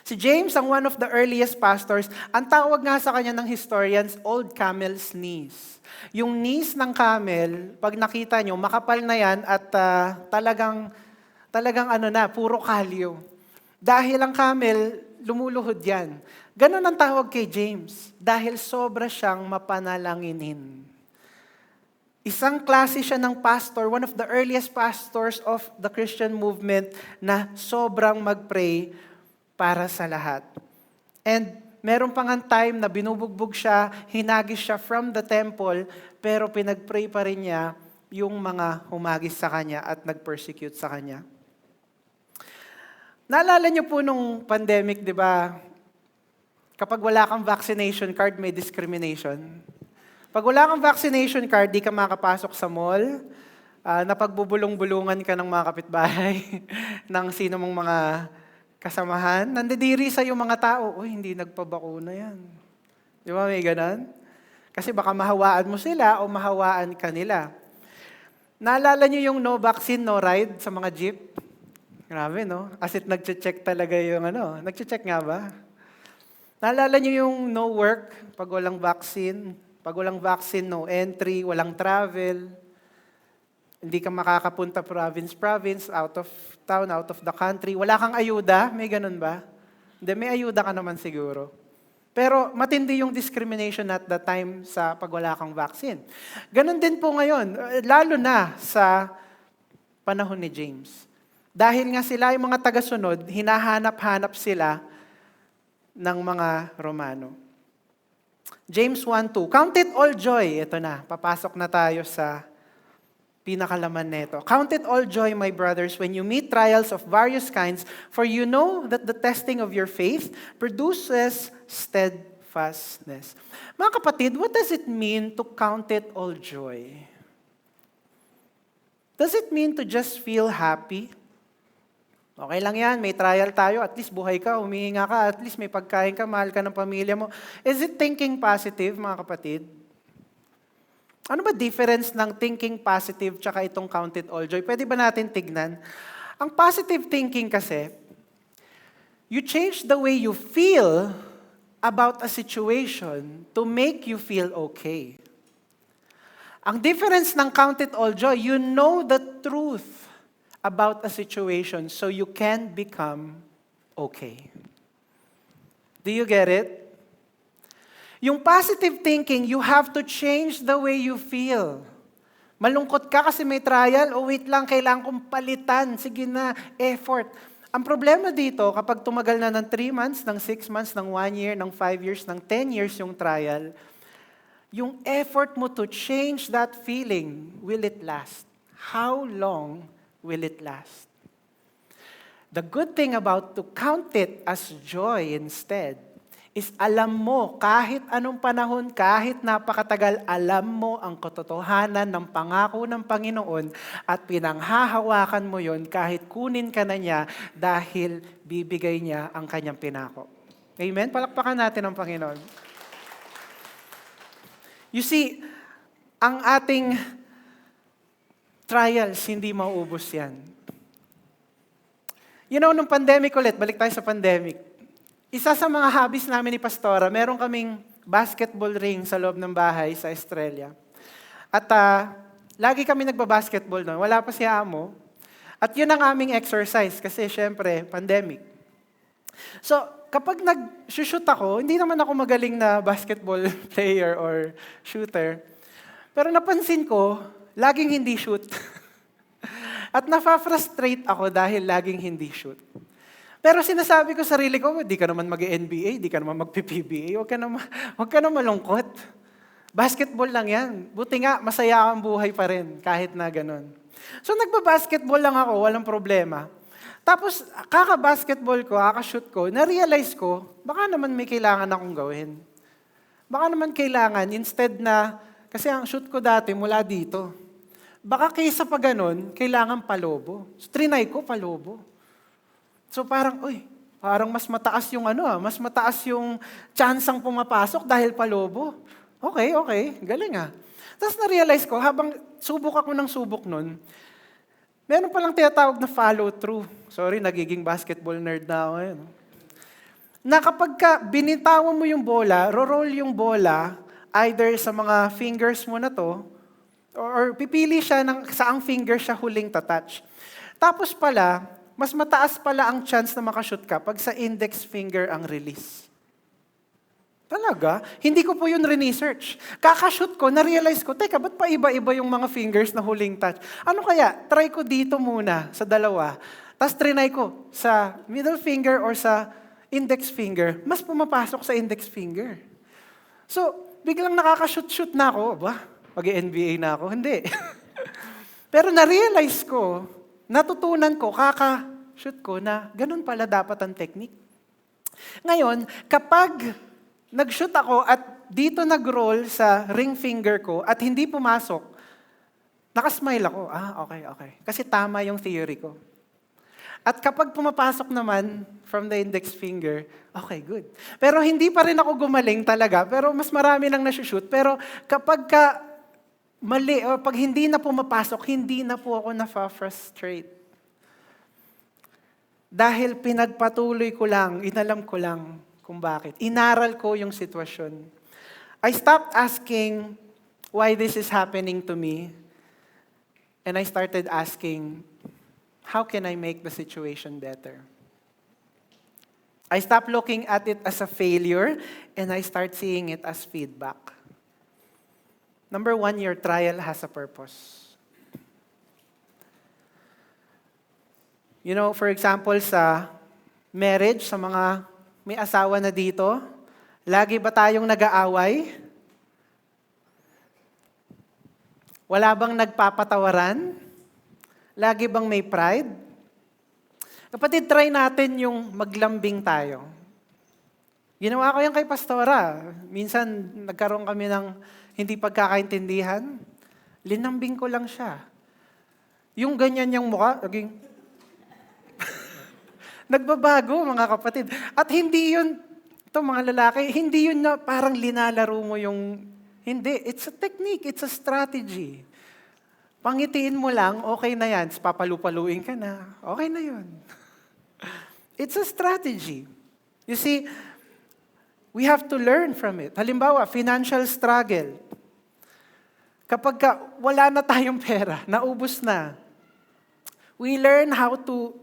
Si James, ang one of the earliest pastors, ang tawag nga sa kanya ng historians, old camel's knees. Yung knees ng camel, pag nakita nyo, makapal na yan at talagang puro kalyo. Dahil ang camel, lumuluhod yan. Ganon ang tawag kay James, dahil sobra siyang mapanalanginin. Isang klase siya ng pastor, one of the earliest pastors of the Christian movement na sobrang mag-pray para sa lahat. And meron pang time na binubugbog siya, hinagis siya from the temple, pero pinag-pray pa rin niya yung mga humagis sa kanya at nag-persecute sa kanya. Naalala niyo po nung pandemic, di ba? Kapag wala kang vaccination card, may discrimination. Pag wala kang vaccination card, di ka makapasok sa mall, napagbubulong-bulungan ka ng mga kapitbahay, ng sino mong mga kasamahan, nandidiri sa yung mga tao, hindi nagpabakuna yan. Di ba may ganon? Kasi baka mahawaan mo sila o mahawaan ka nila. Naalala niyo yung no vaccine, no ride sa mga jeep? Grabe, no? As it nag-check talaga yung nag-check nga ba? Naalala niyo yung no work pag walang vaccine? Pag walang vaccine, no entry, walang travel. Hindi ka makakapunta province, out of town, out of the country. Wala kang ayuda, may ganun ba? Hindi, may ayuda ka naman siguro. Pero matindi yung discrimination at that time sa pag wala kang vaccine. Ganun din po ngayon, lalo na sa panahon ni James. Dahil nga sila yung mga tagasunod, hinahanap-hanap sila ng mga Romano. James 1:2. Count it all joy. Ito na, papasok na tayo sa pinakalaman neto. Count it all joy, my brothers, when you meet trials of various kinds, for you know that the testing of your faith produces steadfastness. Mga kapatid, what does it mean to count it all joy? Does it mean to just feel happy? Okay lang yan, may trial tayo, at least buhay ka, humihinga ka, at least may pagkain ka, mahal ka ng pamilya mo. Is it thinking positive, mga kapatid? Ano ba difference ng thinking positive tsaka itong count it all joy? Pwede ba natin tignan? Ang positive thinking kasi, you change the way you feel about a situation to make you feel okay. Ang difference ng count it all joy, you know the truth about a situation so you can become okay. Do you get it? Yung positive thinking, you have to change the way you feel. Malungkot ka kasi may trial, wait lang, kailangan kong palitan. Sige na, effort. Ang problema dito, kapag tumagal na ng 3 months, ng 6 months, ng 1 year, ng 5 years, ng 10 years yung trial, yung effort mo to change that feeling, will it last? How long will it last? The good thing about to count it as joy instead is alam mo, kahit anong panahon, kahit napakatagal, alam mo ang katotohanan ng pangako ng Panginoon at pinanghahawakan mo yon kahit kunin ka na niya dahil bibigay niya ang kanyang pinako. Amen? Palakpakan natin ang Panginoon. You see, ang ating trials, hindi mauubos yan. You know, nung pandemic ulit, balik tayo sa pandemic, isa sa mga hobbies namin ni Pastora, meron kaming basketball ring sa loob ng bahay sa Estrella. At lagi kami nagbabasketball doon. Wala pa si Amo. At yun ang aming exercise kasi syempre, pandemic. So, kapag nag-shoot ako, hindi naman ako magaling na basketball player or shooter. Pero napansin ko, laging hindi shoot. At nafa-frustrate ako dahil laging hindi shoot. Pero sinasabi ko sa sarili ko, di ka naman mag-NBA, di ka naman mag-PBA, huwag ka naman malungkot. Basketball lang yan. Buti nga, masaya ang buhay pa rin, kahit na ganun. So nagba-basketball lang ako, walang problema. Tapos, kaka-basketball ko, kaka-shoot ko, na-realize ko, baka naman may kailangan akong gawin. Baka naman kailangan, instead na, kasi ang shoot ko dati mula dito, baka kaysa pa ganun, kailangan palobo. So, trinay ko, palobo. So parang, parang mas mataas yung mas mataas yung tsansang pumapasok dahil palobo. Okay, galing ah. Tapos na-realize ko, habang subok ako ng subok nun, meron palang tinatawag na follow-through. Sorry, nagiging basketball nerd na ako ngayon. Na kapag binitawan mo yung bola, roll yung bola, either sa mga fingers mo na to, or pipili siya saang finger siya huling tatouch. Tapos pala, mas mataas pala ang chance na makashoot ka pag sa index finger ang release. Talaga? Hindi ko po yun re-research. Kakashoot ko, na-realize ko, teka, ba't pa iba-iba yung mga fingers na huling touch? Ano kaya? Try ko dito muna sa dalawa. Tapos trinay ko sa middle finger or sa index finger. Mas pumapasok sa index finger. So, biglang nakakashoot-shoot na ako. Mag-NBA na ako? Hindi. Pero na-realize ko, natutunan ko, kaka-shoot ko na ganun pala dapat ang technique. Ngayon, kapag nag-shoot ako at dito nag-roll sa ring finger ko at hindi pumasok, nakasmile ako. Okay. Kasi tama yung theory ko. At kapag pumapasok naman from the index finger, okay, good. Pero hindi pa rin ako gumaling talaga, pero mas marami nang nasushoot. Pero kapag mali, o pag hindi na pumapasok, hindi na po ako na-frustrate. Dahil pinagpatuloy ko lang, inalam ko lang kung bakit. Inaral ko yung sitwasyon. I stopped asking why this is happening to me. And I started asking, how can I make the situation better? I stopped looking at it as a failure, and I start seeing it as feedback. Number 1, your trial has a purpose. You know, for example, sa marriage, sa mga may asawa na dito, lagi ba tayong nag-aaway? Wala bang nagpapatawaran? Lagi bang may pride? Kapatid, try natin yung maglambing tayo. Ginawa ko yan kay Pastora. Minsan, nagkaroon kami ng hindi pagkakaintindihan. Linambing ko lang siya. Yung ganyan niyang mukha, naging... Nagbabago, mga kapatid. At hindi yun, ito mga lalaki, hindi yun na parang linalaro mo yung... Hindi, it's a technique, it's a strategy. Pangitiin mo lang, okay na yan. Papalupaluin ka na, okay na yun. It's a strategy. You see, we have to learn from it. Halimbawa, financial struggle. Kapag wala na tayong pera, naubos na, we learn how to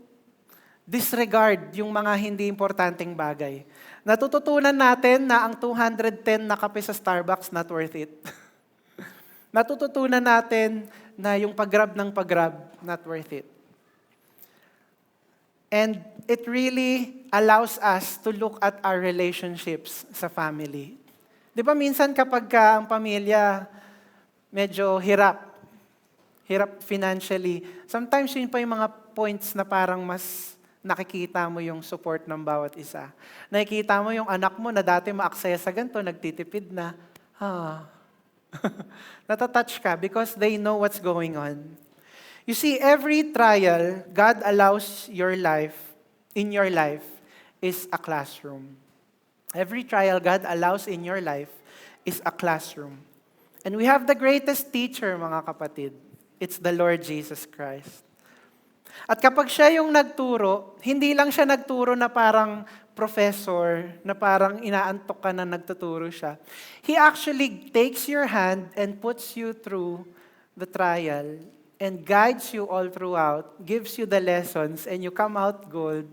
disregard yung mga hindi importanteng bagay. Natututunan natin na ang 210 na kape sa Starbucks not worth it. Natututunan natin na yung pag-grab ng pag-grab not worth it. And it really allows us to look at our relationships sa family. Di ba minsan kapag ang pamilya medyo hirap financially, sometimes yun pa yung mga points na parang mas nakikita mo yung support ng bawat isa. Nakikita mo yung anak mo na dati ma-access sa ganito, nagtitipid na, natatouch ka because they know what's going on. You see, every trial God allows in your life is a classroom. Every trial God allows in your life is a classroom. And we have the greatest teacher, mga kapatid. It's the Lord Jesus Christ. At kapag siya yung nagturo, hindi lang siya nagturo na parang professor, na parang inaantok ka na nagtuturo siya. He actually takes your hand and puts you through the trial and guides you all throughout, gives you the lessons, and you come out gold,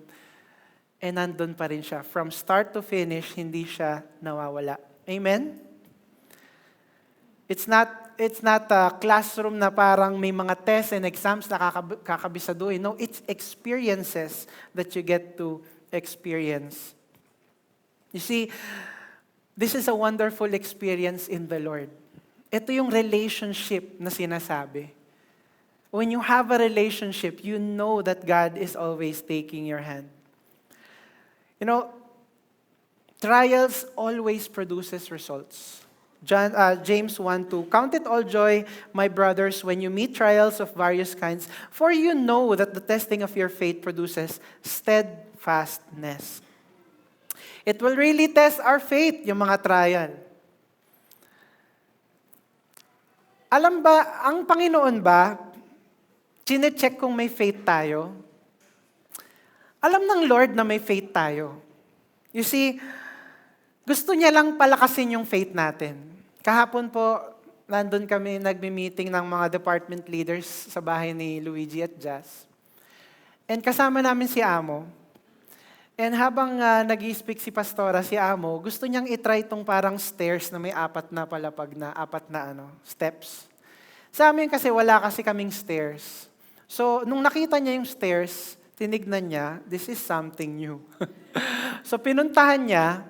and nandun pa rin siya. From start to finish, hindi siya nawawala. Amen? It's not a classroom na parang may mga tests and exams na kakabisaduhin. No, it's experiences that you get to experience. You see, this is a wonderful experience in the Lord. Ito yung relationship na sinasabi. When you have a relationship, you know that God is always taking your hand. You know, trials always produces results. James 1:2, count it all joy, my brothers, when you meet trials of various kinds, for you know that the testing of your faith produces steadfastness. It will really test our faith, yung mga trial. Alam ba, ang Panginoon ba, chine-check kung may faith tayo? Alam ng Lord na may faith tayo. You see, gusto niya lang palakasin yung faith natin. Kahapon po, nandun kami nagmi-meeting ng mga department leaders sa bahay ni Luigi at Jazz. And kasama namin si Amo. And habang nag-i-speak si Pastora, si Amo, gusto niyang itry itong parang stairs na may apat na palapag na, steps. Sa amin kasi wala kasi kaming stairs. So, nung nakita niya yung stairs, tinignan niya, this is something new. So, pinuntahan niya,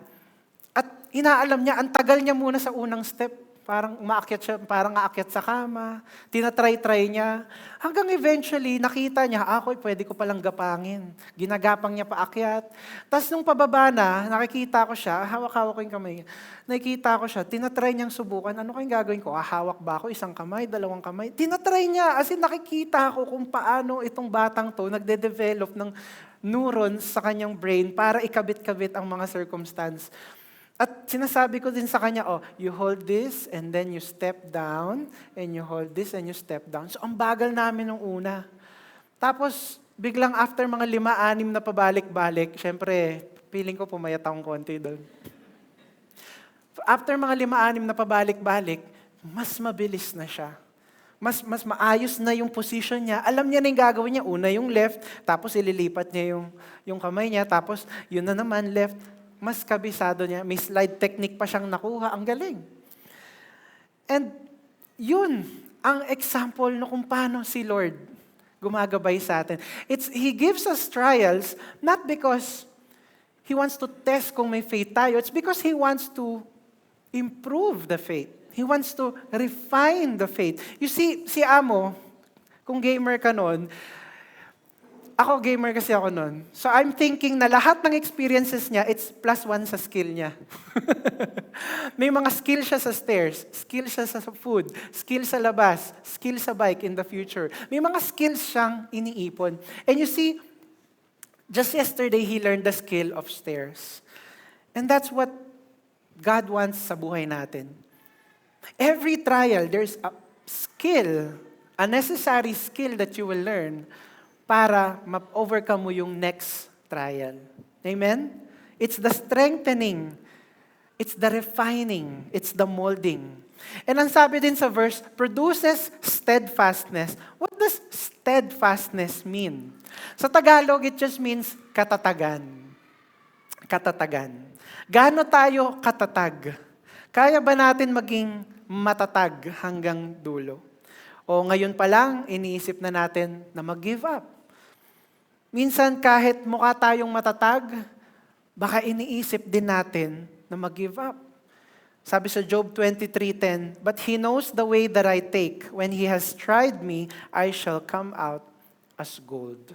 at inaalam niya, ang tagal niya muna sa unang step. Parang umaakyat siya, parang aakyat sa kama. Tinatry-try niya. Hanggang eventually, nakita niya, pwede ko palang gapangin. Ginagapang niya paakyat. Tapos nung pababa na, nakikita ko siya, hawak-hawak ko yung kamay. Nakikita ko siya, tinatry niyang subukan. Ano kayong gagawin ko? Hawak ba ako? Isang kamay, dalawang kamay? Tinatry niya. As in, nakikita ko kung paano itong batang to nagde-develop ng neurons sa kanyang brain para ikabit-kabit ang mga circumstance. At sinasabi ko din sa kanya, you hold this, and then you step down, and you hold this, and you step down. So, ang bagal namin nung una. Tapos, biglang after mga 5-6 na pabalik-balik, syempre, feeling ko pumayat akong konti doon. After mga 5-6 na pabalik-balik, mas mabilis na siya. Mas maayos na yung position niya. Alam niya na yung gagawin niya. Una yung left, tapos ililipat niya yung kamay niya, tapos yun na naman left. Mas kabisado niya. May slide technique pa siyang nakuha. Ang galing. And yun ang example no kung paano si Lord gumagabay sa atin. He gives us trials not because He wants to test kung may faith tayo. It's because He wants to improve the faith. He wants to refine the faith. You see, si Amo, kung gamer ka nun, ako gamer kasi ako nun. So I'm thinking na lahat ng experiences niya, it's +1 sa skill niya. May mga skill siya sa stairs, skill siya sa food, skill sa labas, skill sa bike in the future. May mga skills siyang iniipon. And you see, just yesterday, he learned the skill of stairs. And that's what God wants sa buhay natin. Every trial, there's a skill, a necessary skill that you will learn para ma-overcome mo yung next trial. Amen? It's the strengthening, it's the refining, it's the molding. And ang sabi din sa verse, produces steadfastness. What does steadfastness mean? Sa Tagalog, it just means katatagan. Katatagan. Gaano tayo katatag? Kaya ba natin maging matatag hanggang dulo? O ngayon pa lang, iniisip na natin na mag-give up. Minsan kahit mukha tayong matatag, baka iniisip din natin na mag-give up. Sabi sa Job 23:10, "But he knows the way that I take. When he has tried me, I shall come out as gold."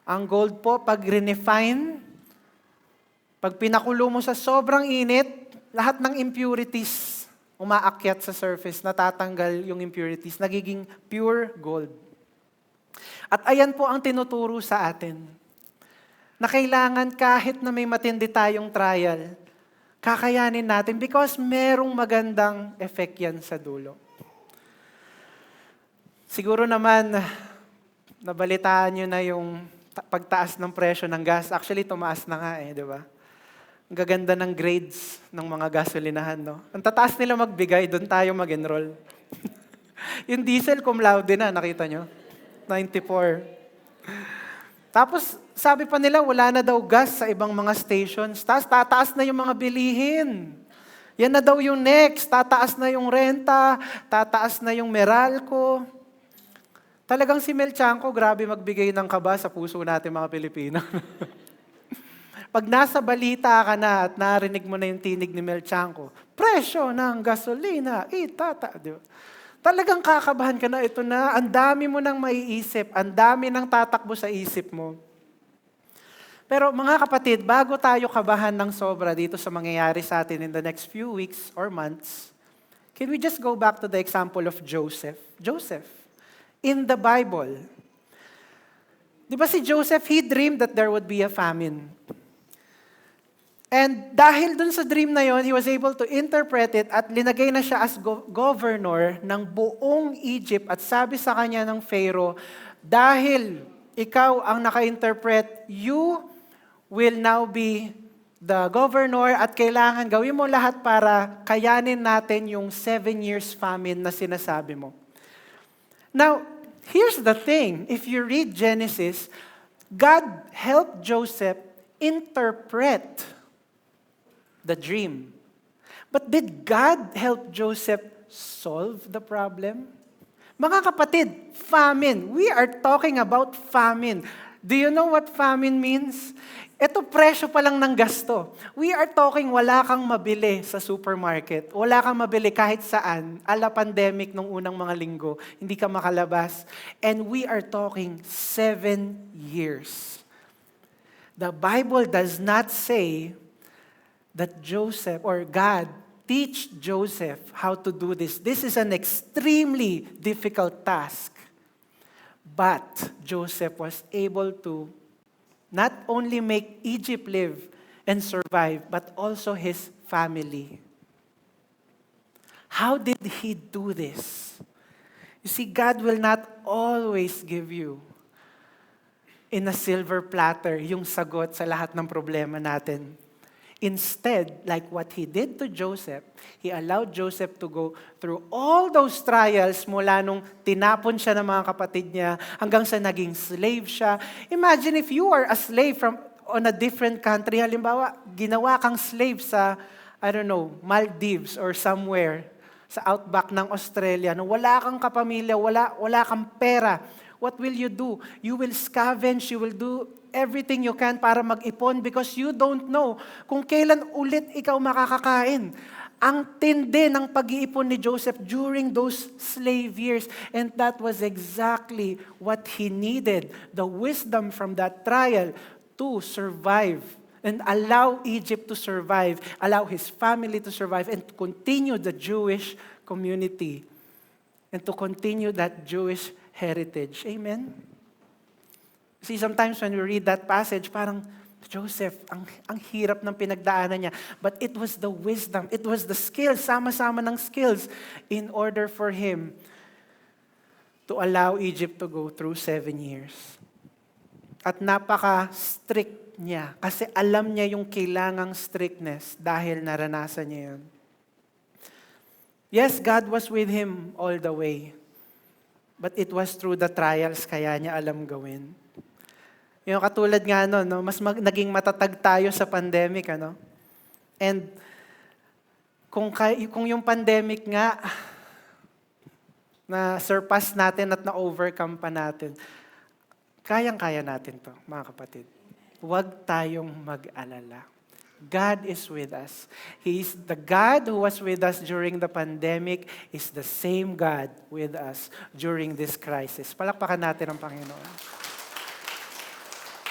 Ang gold po, pag refine, pag pinakulo mo sa sobrang init, lahat ng impurities umaakyat sa surface, natatanggal yung impurities, nagiging pure gold. At ayan po ang tinuturo sa atin, na kailangan kahit na may matindi tayong trial, kakayanin natin because merong magandang effect yan sa dulo. Siguro naman, nabalitaan nyo na yung pagtaas ng presyo ng gas. Actually, tumaas na nga di ba? Ang gaganda ng grades ng mga gasolinahan, no? Ang tataas nila magbigay, doon tayo mag-enroll. Yung diesel cum laude na, nakita nyo? 94. Tapos, sabi pa nila, wala na daw gas sa ibang mga stations. Tataas na yung mga bilihin. Yan na daw yung next. Tataas na yung renta. Tataas na yung Meralco. Talagang si Mel Chanco, grabe magbigay ng kaba sa puso natin mga Pilipino. Pag nasa balita ka na at narinig mo na yung tinig ni Mel Chanco, presyo ng gasolina, itata. Di ba? Talagang kakabahan ka na, ito na, ang dami mo nang maiisip, ang dami nang tatakbo sa isip mo. Pero mga kapatid, bago tayo kabahan ng sobra dito sa mangyayari sa atin in the next few weeks or months, can we just go back to the example of Joseph? Joseph, in the Bible, di ba si Joseph, he dreamed that there would be a famine. And dahil dun sa dream na yon, he was able to interpret it at linagay na siya as governor ng buong Egypt. At sabi sa kanya ng Pharaoh, dahil ikaw ang naka-interpret, you will now be the governor at kailangan gawin mo lahat para kayanin natin yung 7 years famine na sinasabi mo. Now, here's the thing. If you read Genesis, God helped Joseph interpret the dream. But did God help Joseph solve the problem? Mga kapatid, famine. We are talking about famine. Do you know what famine means? Ito presyo pa lang ng gasto. We are talking wala kang mabili sa supermarket. Wala kang mabili kahit saan. Ala pandemic nung unang mga linggo. Hindi ka makalabas. And we are talking 7 years. The Bible does not say that Joseph or God teach Joseph how to do this. This is an extremely difficult task. But Joseph was able to not only make Egypt live and survive, but also his family. How did he do this? You see, God will not always give you in a silver platter yung sagot sa lahat ng problema natin. Instead, like what he did to Joseph, he allowed Joseph to go through all those trials mula nung tinapon siya ng mga kapatid niya hanggang sa naging slave siya. Imagine if you are a slave on a different country. Halimbawa, ginawa kang slave sa, Maldives or somewhere sa outback ng Australia. No, wala kang kapamilya, wala kang pera. What will you do? You will scavenge, you will do everything you can para mag-ipon because you don't know kung kailan ulit ikaw makakakain. Ang tindi ng pag-iipon ni Joseph during those slave years. And that was exactly what he needed. The wisdom from that trial to survive and allow Egypt to survive, allow his family to survive, and to continue the Jewish community and to continue that Jewish heritage. Amen? See, sometimes when we read that passage, parang, Joseph, ang hirap ng pinagdaanan niya. But it was the wisdom, it was the skills, sama-sama ng skills in order for him to allow Egypt to go through 7 years. At napaka-strict niya kasi alam niya yung kailangang strictness dahil naranasan niya yun. Yes, God was with him all the way. But it was through the trials kaya niya alam gawin. Yung katulad nga no, mas naging matatag tayo sa pandemic, ano? And kung yung pandemic nga na surpass natin at na-overcome pa natin, kayang-kaya natin to, mga kapatid. Huwag tayong mag-alala. God is with us. He is the God who was with us during the pandemic is the same God with us during this crisis. Palakpakan natin ang Panginoon.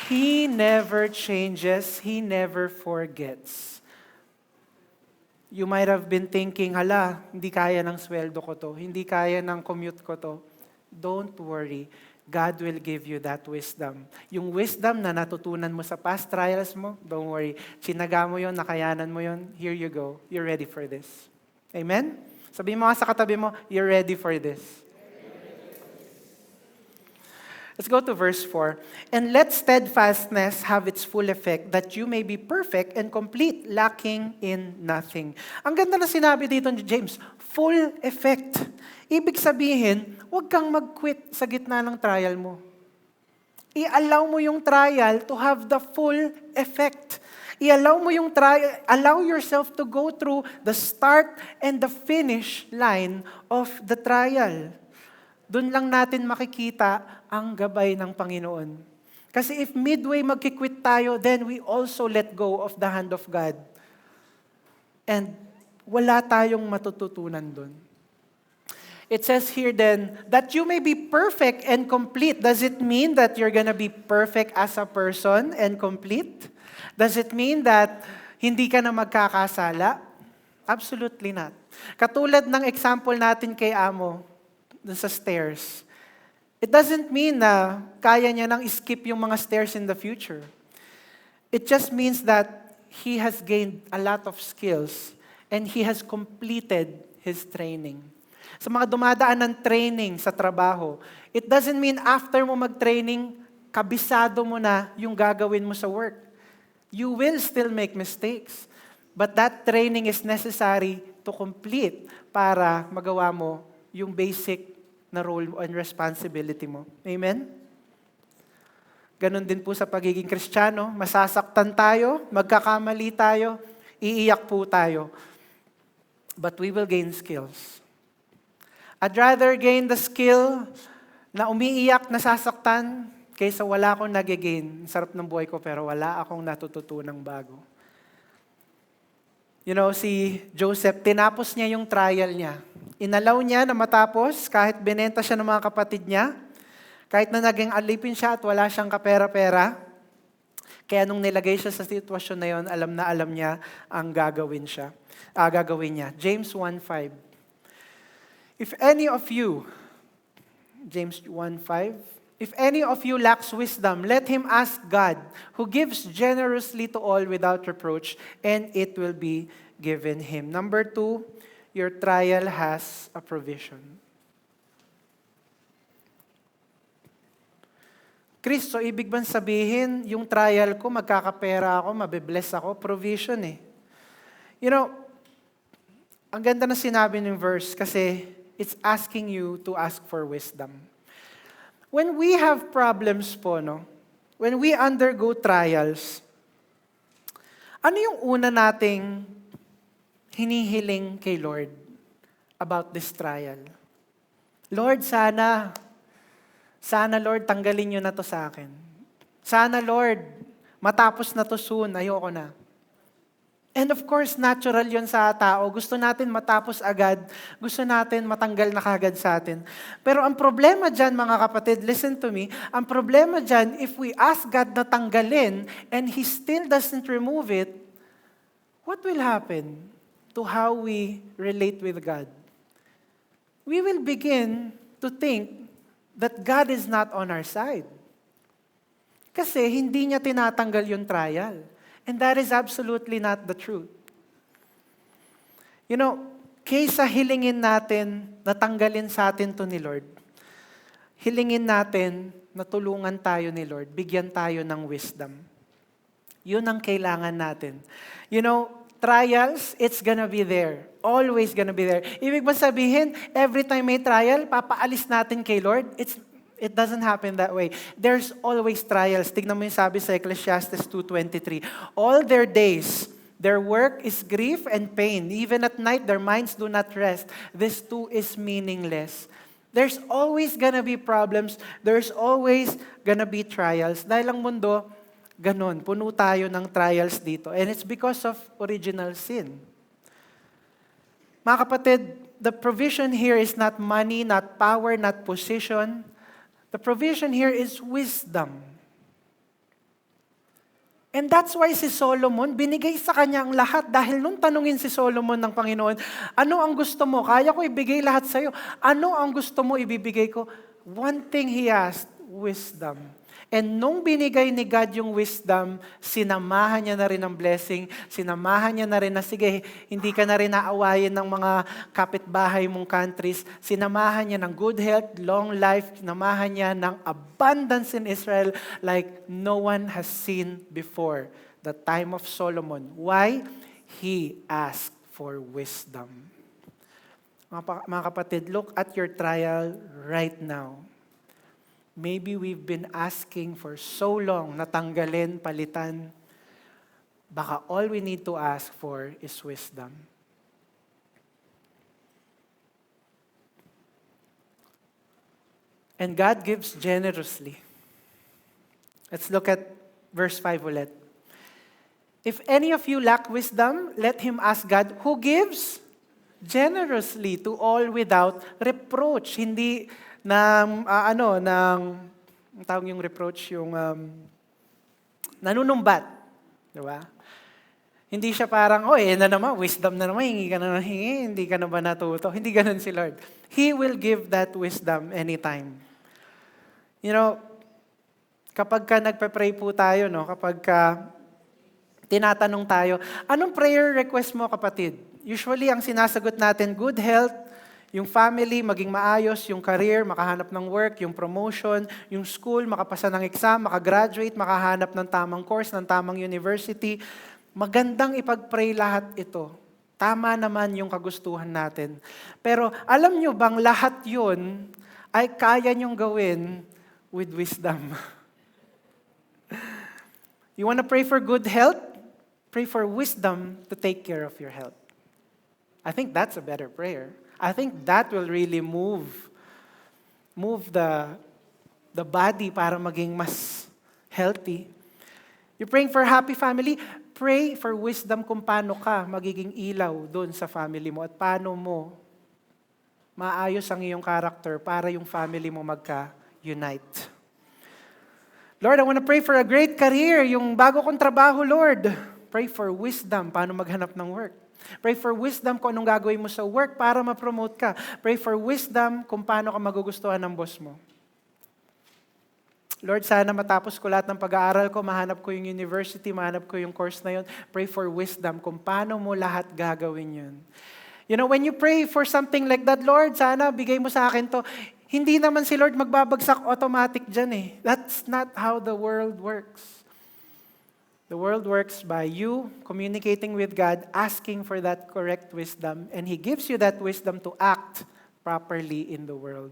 He never changes. He never forgets. You might have been thinking, hala, hindi kaya ng sweldo ko to. Hindi kaya ng commute ko to. Don't worry. God will give you that wisdom. Yung wisdom na natutunan mo sa past trials mo, don't worry. Tsinaga mo yun, nakayanan mo yun. Here you go. You're ready for this. Amen? Sabihin mo nga sa katabi mo, you're ready for this. Let's go to verse 4. And let steadfastness have its full effect, that you may be perfect and complete, lacking in nothing. Ang ganda na sinabi dito ni James, full effect. Ibig sabihin, huwag kang mag-quit sa gitna ng trial mo. I-allow mo yung trial to have the full effect. I-allow mo yung trial, allow yourself to go through the start and the finish line of the trial. Doon lang natin makikita ang gabay ng Panginoon. Kasi if midway magkikwit tayo, then we also let go of the hand of God. And wala tayong matututunan doon. It says here then, that you may be perfect and complete. Does it mean that you're gonna be perfect as a person and complete? Does it mean that hindi ka na magkakasala? Absolutely not. Katulad ng example natin kay Amo, dun sa stairs. It doesn't mean na kaya niya nang skip yung mga stairs in the future. It just means that he has gained a lot of skills and he has completed his training. Sa mga dumadaan ng training sa trabaho, it doesn't mean after mo mag-training, kabisado mo na yung gagawin mo sa work. You will still make mistakes. But that training is necessary to complete para magawa mo yung basic na role and responsibility mo. Amen? Ganon din po sa pagiging Kristiyano. Masasaktan tayo, magkakamali tayo, iiyak po tayo. But we will gain skills. I'd rather gain the skill na umiiyak, nasasaktan, kaysa wala akong nag-gain. Sarap ng buhay ko pero wala akong natututunang bago. You know, si Joseph, tinapos niya yung trial niya. Inalaw niya na matapos kahit binenta siya ng mga kapatid niya, kahit na naging alipin siya at wala siyang kapera-pera. Kaya nung nilagay siya sa sitwasyon na yon, alam niya ang gagawin niya. James 1:5. If any of you, James 1:5, if any of you lacks wisdom, let him ask God, who gives generously to all without reproach, and it will be given him. Number 2, your trial has a provision. Kristo, ibig bang sabihin, yung trial ko, magkakapera ako, mabibless ako, provision eh. You know, ang ganda na sinabi ng verse kasi it's asking you to ask for wisdom. When we have problems po, no? When we undergo trials, ano yung una nating hinihiling kay Lord about this trial? Lord, sana Lord, tanggalin nyo na to sa akin. Sana Lord, matapos na to soon, ayoko na. And of course, natural yon sa tao. Gusto natin matapos agad. Gusto natin matanggal na kagad sa atin. Pero ang problema dyan, mga kapatid, listen to me, ang problema dyan, if we ask God na tanggalin and He still doesn't remove it, what will happen to how we relate with God? We will begin to think that God is not on our side. Kasi hindi niya tinatanggal yung trial. And that is absolutely not the truth. You know, kaysa hilingin natin na tanggalin sa atin to ni Lord, hilingin natin na tulungan tayo ni Lord, bigyan tayo ng wisdom. Yun ang kailangan natin. You know, trials, it's gonna be there. Always gonna be there. Ibig ba sabihin, every time may trial, papaalis natin kay Lord? It doesn't happen that way. There's always trials. Tignan mo yung sabi sa Ecclesiastes 2:23. All their days, their work is grief and pain. Even at night, their minds do not rest. This too is meaningless. There's always gonna be problems. There's always gonna be trials. Dahil ang mundo, ganun. Puno tayo ng trials dito. And it's because of original sin. Mga kapatid, the provision here is not money, not power, not position. The provision here is wisdom. And that's why si Solomon, binigay sa kanya ang lahat dahil nung tanungin si Solomon ng Panginoon, ano ang gusto mo? Kaya ko ibigay lahat sa'yo. Ano ang gusto mo ibibigay ko? One thing he asked, wisdom. And nung binigay ni God yung wisdom, sinamahan niya na rin ang blessing, sinamahan niya na rin na, sige, hindi ka na rin naawayin ng mga kapitbahay mong countries, sinamahan niya ng good health, long life, sinamahan niya ng abundance in Israel like no one has seen before the time of Solomon. Why? He asked for wisdom. Mga kapatid, look at your trial right now. Maybe we've been asking for so long na tanggalin, palitan. Baka all we need to ask for is wisdom. And God gives generously. Let's look at verse 5 ulit. If any of you lack wisdom, let him ask God, who gives generously to all without reproach. Hindi tawag yung reproach, yung nanunumbat. Diba? Hindi siya parang, wisdom na naman, hingi ka na hingi, hindi ka na ba natuto? Hindi ganun si Lord. He will give that wisdom anytime. You know, kapag ka nagpe-pray po tayo, no, kapag ka tinatanong tayo, anong prayer request mo, kapatid? Usually, ang sinasagot natin, good health, yung family, maging maayos, yung career, makahanap ng work, yung promotion, yung school, makapasa ng exam, makagraduate, makahanap ng tamang course, ng tamang university. Magandang ipag-pray lahat ito. Tama naman yung kagustuhan natin. Pero alam nyo bang lahat yun ay kaya nyong gawin with wisdom? You want to pray for good health? Pray for wisdom to take care of your health. I think that's a better prayer. I think that will really move the body para maging mas healthy. You're praying for a happy family, pray for wisdom kung paano ka magiging ilaw doon sa family mo at paano mo maayos ang iyong character para yung family mo magka-unite. Lord, I want to pray for a great career, yung bago kong trabaho, Lord. Pray for wisdom, paano maghanap ng work. Pray for wisdom kung anong gagawin mo sa work para ma-promote ka. Pray for wisdom kung paano ka magugustuhan ng boss mo. Lord, sana matapos ko lahat ng pag-aaral ko, mahanap ko yung university, mahanap ko yung course na yun. Pray for wisdom kung paano mo lahat gagawin yun. You know, when you pray for something like that, Lord, sana bigay mo sa akin to. Hindi naman si Lord magbabagsak automatic dyan eh. That's not how the world works. The world works by you communicating with God, asking for that correct wisdom, and He gives you that wisdom to act properly in the world.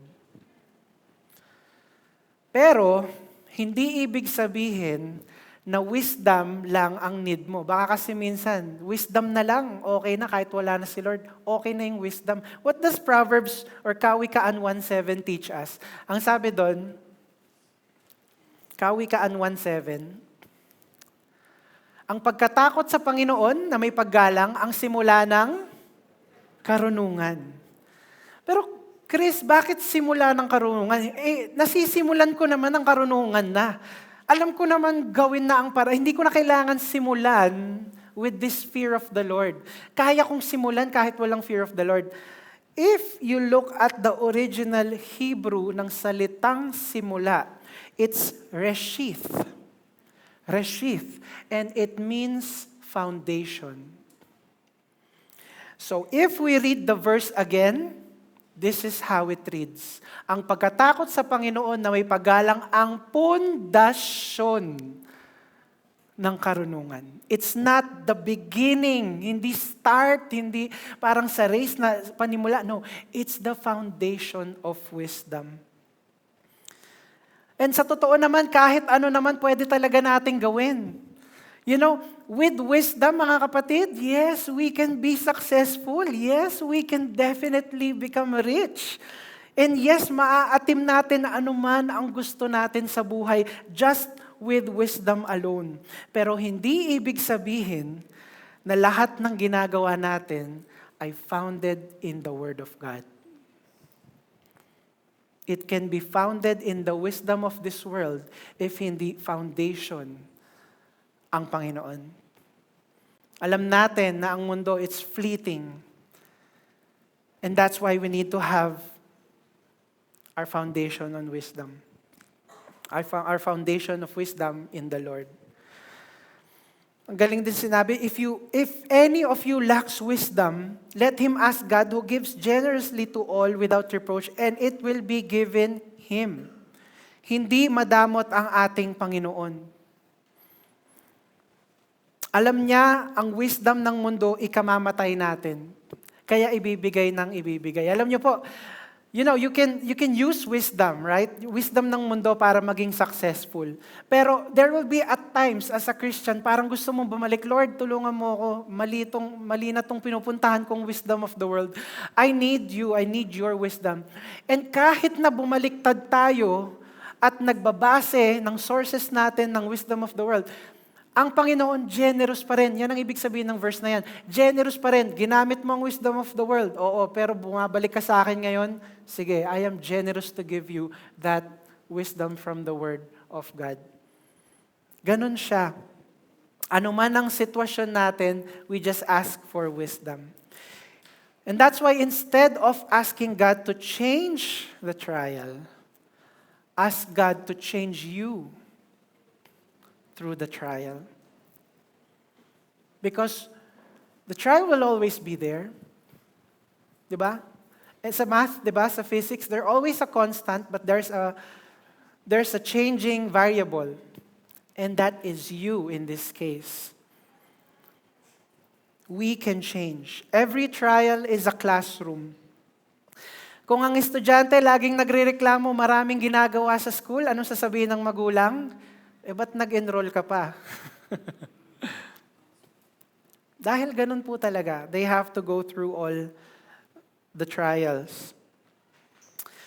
Pero, hindi ibig sabihin na wisdom lang ang need mo. Baka kasi minsan, wisdom na lang, okay na kahit wala na si Lord, okay na yung wisdom. What does Proverbs or Kawikaan 1:7 teach us? Ang sabi doon, Kawikaan 1:7, Ang pagkatakot sa Panginoon na may paggalang ang simula ng karunungan. Pero Chris, bakit simula ng karunungan? Nasisimulan ko naman ang karunungan na. Alam ko naman gawin na ang para. Hindi ko na kailangan simulan with this fear of the Lord. Kaya kong simulan kahit walang fear of the Lord. If you look at the original Hebrew ng salitang simula, it's reshith. Reshith. And it means foundation. So if we read the verse again, this is how it reads. Ang pagkatakot sa Panginoon na may paggalang ang pundasyon ng karunungan. It's not the beginning, hindi start, hindi parang sa race na panimula. No, it's the foundation of wisdom. And sa totoo naman, kahit ano naman pwede talaga nating gawin. You know, with wisdom, mga kapatid, yes, we can be successful. Yes, we can definitely become rich. And yes, maaatim natin na anuman ang gusto natin sa buhay just with wisdom alone. Pero hindi ibig sabihin na lahat ng ginagawa natin ay founded in the Word of God. It can be founded in the wisdom of this world if hindi foundation ang Panginoon. Alam natin na ang mundo, it's fleeting. And that's why we need to have our foundation on wisdom. Our foundation of wisdom in the Lord. Ang galing din sinabi, if any of you lacks wisdom, let him ask God who gives generously to all without reproach, and it will be given him. Hindi madamot ang ating Panginoon. Alam niya ang wisdom ng mundo, ikamamatay natin. Kaya ibibigay ng ibibigay. Alam niyo po, you know, you can use wisdom, right? Wisdom ng mundo para maging successful. Pero there will be at times as a Christian, parang gusto mong bumalik, Lord, tulungan mo ako, mali na tong pinupuntahan kong wisdom of the world. I need you, I need your wisdom. And kahit na bumaliktad tayo at nagbabase ng sources natin ng wisdom of the world, ang Panginoon, generous pa rin. Yan ang ibig sabihin ng verse na yan. Generous pa rin. Ginamit mo ang wisdom of the world. Oo, pero bumabalik ka sa akin ngayon. Sige, I am generous to give you that wisdom from the Word of God. Ganon siya. Ano man ang sitwasyon natin, we just ask for wisdom. And that's why instead of asking God to change the trial, ask God to change you through the trial. Because the trial will always be there. Diba? And sa math, diba, sa physics, they're always a constant, but there's a changing variable. And that is you in this case. We can change. Every trial is a classroom. Kung ang estudyante laging nagrereklamo, maraming ginagawa sa school, anong sasabihin ng magulang? Ba't nag-enroll ka pa? Dahil ganun po talaga. They have to go through all the trials.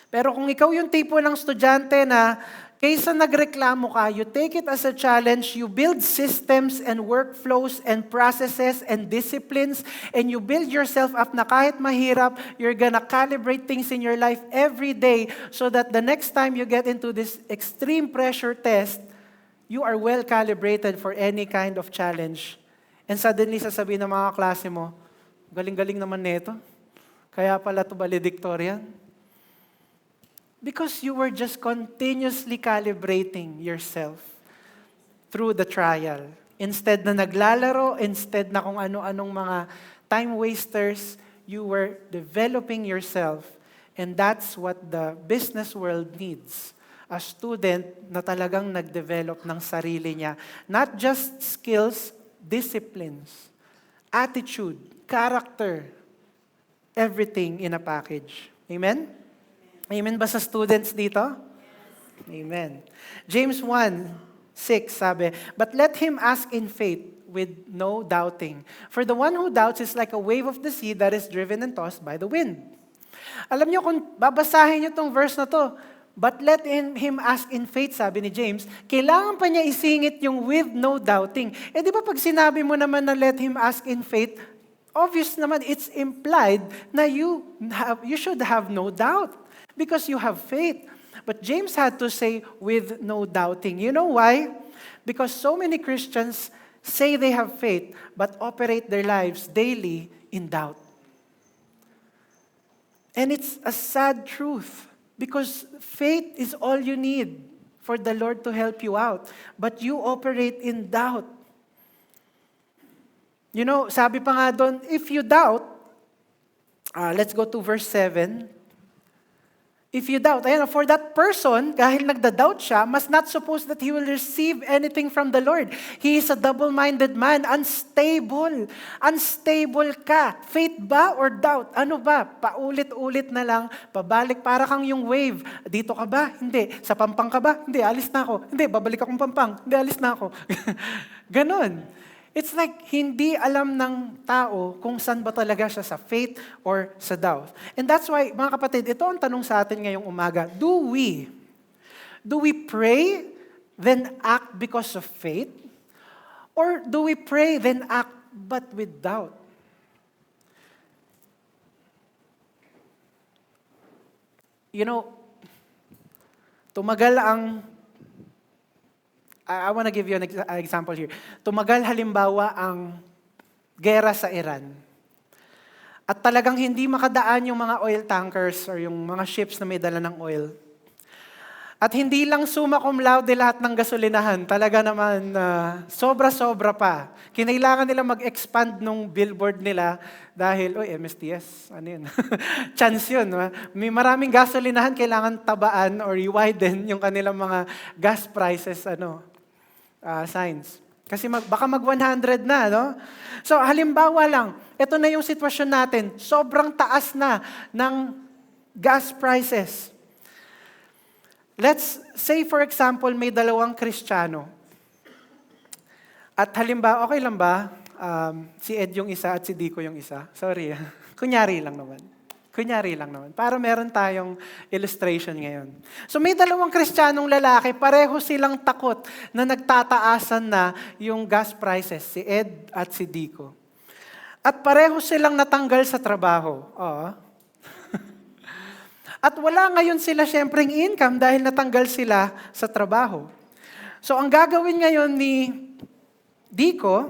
Pero kung ikaw yung tipo ng estudyante na kaysa nagreklamo ka, you take it as a challenge, you build systems and workflows and processes and disciplines, and you build yourself up na kahit mahirap, you're gonna calibrate things in your life every day so that the next time you get into this extreme pressure test, you are well calibrated for any kind of challenge. And suddenly, sasabihin ng mga klase mo, galing-galing naman nito. Kaya pala ito valedictorian. Because you were just continuously calibrating yourself through the trial. Instead na naglalaro, instead na kung ano-anong mga time wasters, you were developing yourself. And that's what the business world needs. A student na talagang nag-develop ng sarili niya. Not just skills, disciplines, attitude, character, everything in a package. Amen? Amen ba sa students dito? Yes. Amen. James 1:6 sabi, "But let him ask in faith with no doubting. For the one who doubts is like a wave of the sea that is driven and tossed by the wind." Alam niyo, kung babasahin niyo tong verse na to, But let him ask in faith, sabi ni James, kailangan pa niya isingit yung with no doubting. Eh di ba pag sinabi mo naman na let him ask in faith, obvious naman, it's implied na you should have no doubt because you have faith. But James had to say with no doubting. You know why? Because so many Christians say they have faith but operate their lives daily in doubt. And it's a sad truth because faith is all you need for the Lord to help you out. But you operate in doubt. You know, sabi pa nga doon, if you doubt, let's go to verse 7. If you doubt, ayan, for that person, dahil nagda-doubt siya, must not suppose that he will receive anything from the Lord. He is a double-minded man, unstable. Unstable ka. Faith ba or doubt? Ano ba? Paulit-ulit na lang, pabalik, para kang yung wave. Dito ka ba? Hindi. Sa Pampang ka ba? Hindi, alis na ako. Hindi, babalik akong Pampang. Hindi, alis na ako. Ganon. It's like hindi alam ng tao kung saan ba talaga siya, sa faith or sa doubt. And that's why, mga kapatid, ito ang tanong sa atin ngayong umaga. Do we pray, then act because of faith? Or do we pray, then act but with doubt? You know, tumagal ang I want to give you an example here. Tumagal halimbawa ang gera sa Iran. At talagang hindi makadaan yung mga oil tankers or yung mga ships na may dala ng oil. At hindi lang summa cum laude lahat ng gasolinahan. Talaga naman sobra-sobra pa. Kinailangan nila mag-expand nung billboard nila dahil, MSTS, ano yun? Chance yun. May maraming gasolinahan, kailangan tabaan or i-widen yung kanilang mga gas prices, signs. Kasi baka mag 100 na, no? So, halimbawa lang, ito na yung sitwasyon natin. Sobrang taas na ng gas prices. Let's say, for example, may dalawang Kristiyano. At halimbawa, okay lang ba? Si Ed yung isa at si Dico yung isa. Sorry. Kunyari lang naman. Para meron tayong illustration ngayon. So may dalawang Kristiyanong lalaki, pareho silang takot na nagtataasan na yung gas prices, si Ed at si Dico. At pareho silang natanggal sa trabaho. At wala ngayon sila syempreng income dahil natanggal sila sa trabaho. So ang gagawin ngayon ni Dico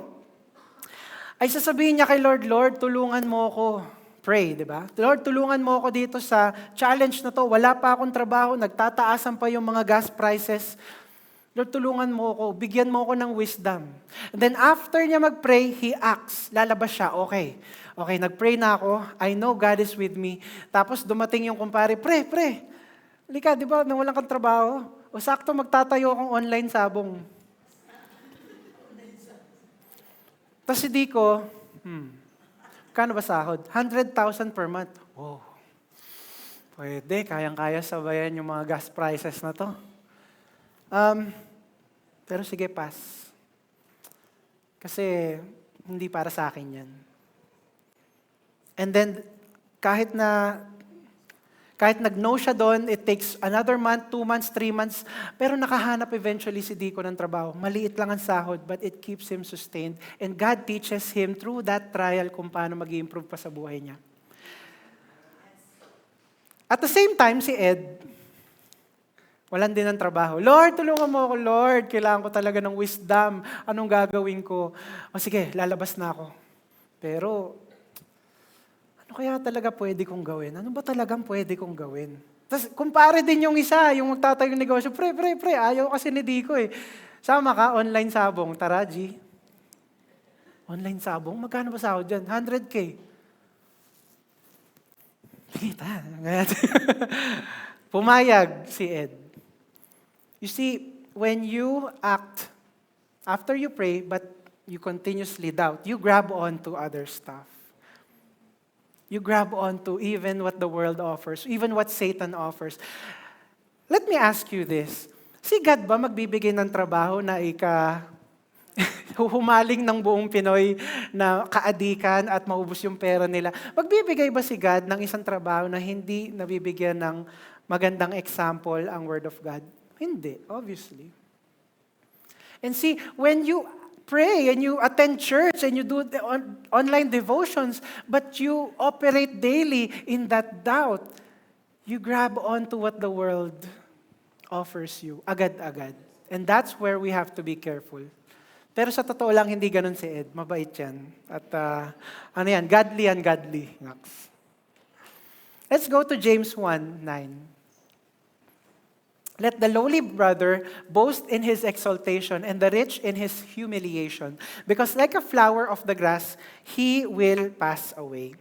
ay sasabihin niya kay Lord, Lord, tulungan mo ako. Pray, di ba? Lord, tulungan mo ako dito sa challenge na to. Wala pa akong trabaho, nagtataasan pa yung mga gas prices. Lord, tulungan mo ako, bigyan mo ako ng wisdom. And then after niya mag-pray, he acts. Lalabas siya, okay, nag-pray na ako, I know God is with me. Tapos dumating yung kumpare, pre, halika, di ba, nawalan kang trabaho? O sakto magtatayo akong online sabong. Tapos si Dico, kano ba sahod? 100,000 per month. Wow. Pwede, kayang-kaya sabayan yung mga gas prices na to. Pero sige, pass. Kasi hindi para sa akin yan. And then, kahit nag-no siya doon, it takes another month, 2 months, 3 months, pero nakahanap eventually si Dico ng trabaho. Maliit lang ang sahod, but it keeps him sustained. And God teaches him through that trial kung paano mag-i-improve pa sa buhay niya. At the same time, si Ed, walang din ng trabaho. Lord, tulungan mo ako, Lord. Kailangan ko talaga ng wisdom. Anong gagawin ko? O sige, lalabas na ako. Pero, ano kaya talaga pwede kong gawin? Ano ba talagang pwede kong gawin? Tapos, kumpare din yung isa, yung magtatayong negosyo. Pre, ayaw kasi ni Dico eh. Sama ka, online sabong. Tara, G. Online sabong? Magkano ba sahod dyan? 100K. Kita. Pumayag si Ed. You see, when you act, after you pray, but you continuously doubt, you grab on to other stuff. You grab on to even what the world offers, even what Satan offers. Let me ask you this. Si God ba magbibigay ng trabaho na humaling ng buong Pinoy na kaadikan at maubos yung pera nila? Magbibigay ba si God ng isang trabaho na hindi nabibigyan ng magandang example ang Word of God? Hindi, obviously. And see, when you pray and you attend church and you do the online devotions, but you operate daily in that doubt, you grab onto what the world offers you, agad-agad. And that's where we have to be careful. Pero sa totoo lang, hindi ganun si Ed. Mabait yan. At godly and godly. Let's go to James 1:9. Let the lowly brother boast in his exaltation and the rich in his humiliation, because like a flower of the grass, he will pass away.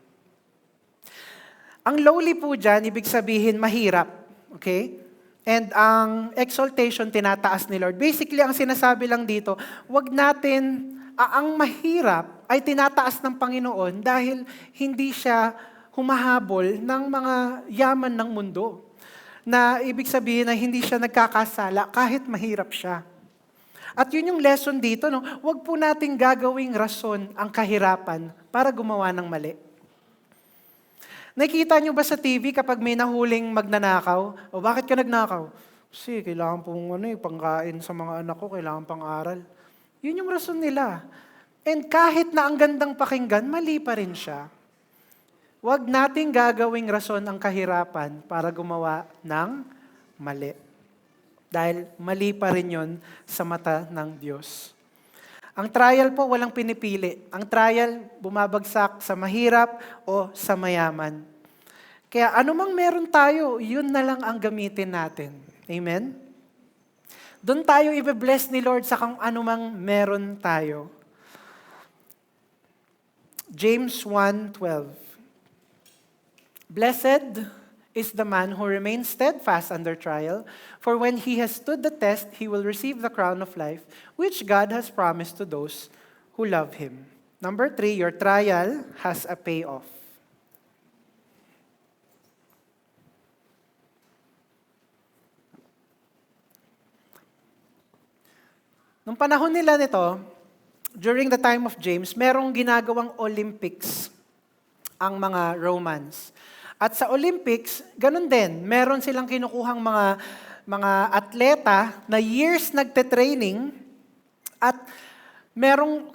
Ang lowly po dyan, ibig sabihin mahirap. Okay? And ang exaltation, tinataas ni Lord. Basically, ang sinasabi lang dito, wag natin, ang mahirap ay tinataas ng Panginoon dahil hindi siya humahabol ng mga yaman ng mundo. Na ibig sabihin na hindi siya nagkakasala kahit mahirap siya. At yun yung lesson dito, no? Huwag po nating gagawing rason ang kahirapan para gumawa ng mali. Nakikita nyo ba sa TV kapag may nahuling magnanakaw? O bakit ka nagnakaw? Kasi kailangan pong pangkain sa mga anak ko, kailangan pang aral. Yun yung rason nila. And kahit na ang gandang pakinggan, mali pa rin siya. Huwag nating gagawing rason ang kahirapan para gumawa ng mali. Dahil mali pa rin yun sa mata ng Diyos. Ang trial po, walang pinipili. Ang trial, bumabagsak sa mahirap o sa mayaman. Kaya anumang meron tayo, yun na lang ang gamitin natin. Amen? Doon tayo i-bless ni Lord sa kung anumang meron tayo. James 1:12. Blessed is the man who remains steadfast under trial, for when he has stood the test, he will receive the crown of life, which God has promised to those who love Him. Number 3, your trial has a payoff. Nung panahon nila nito, during the time of James, merong ginagawang Olympics ang mga Romans. At sa Olympics, ganun din. Meron silang kinukuhang mga atleta na years nagte-training at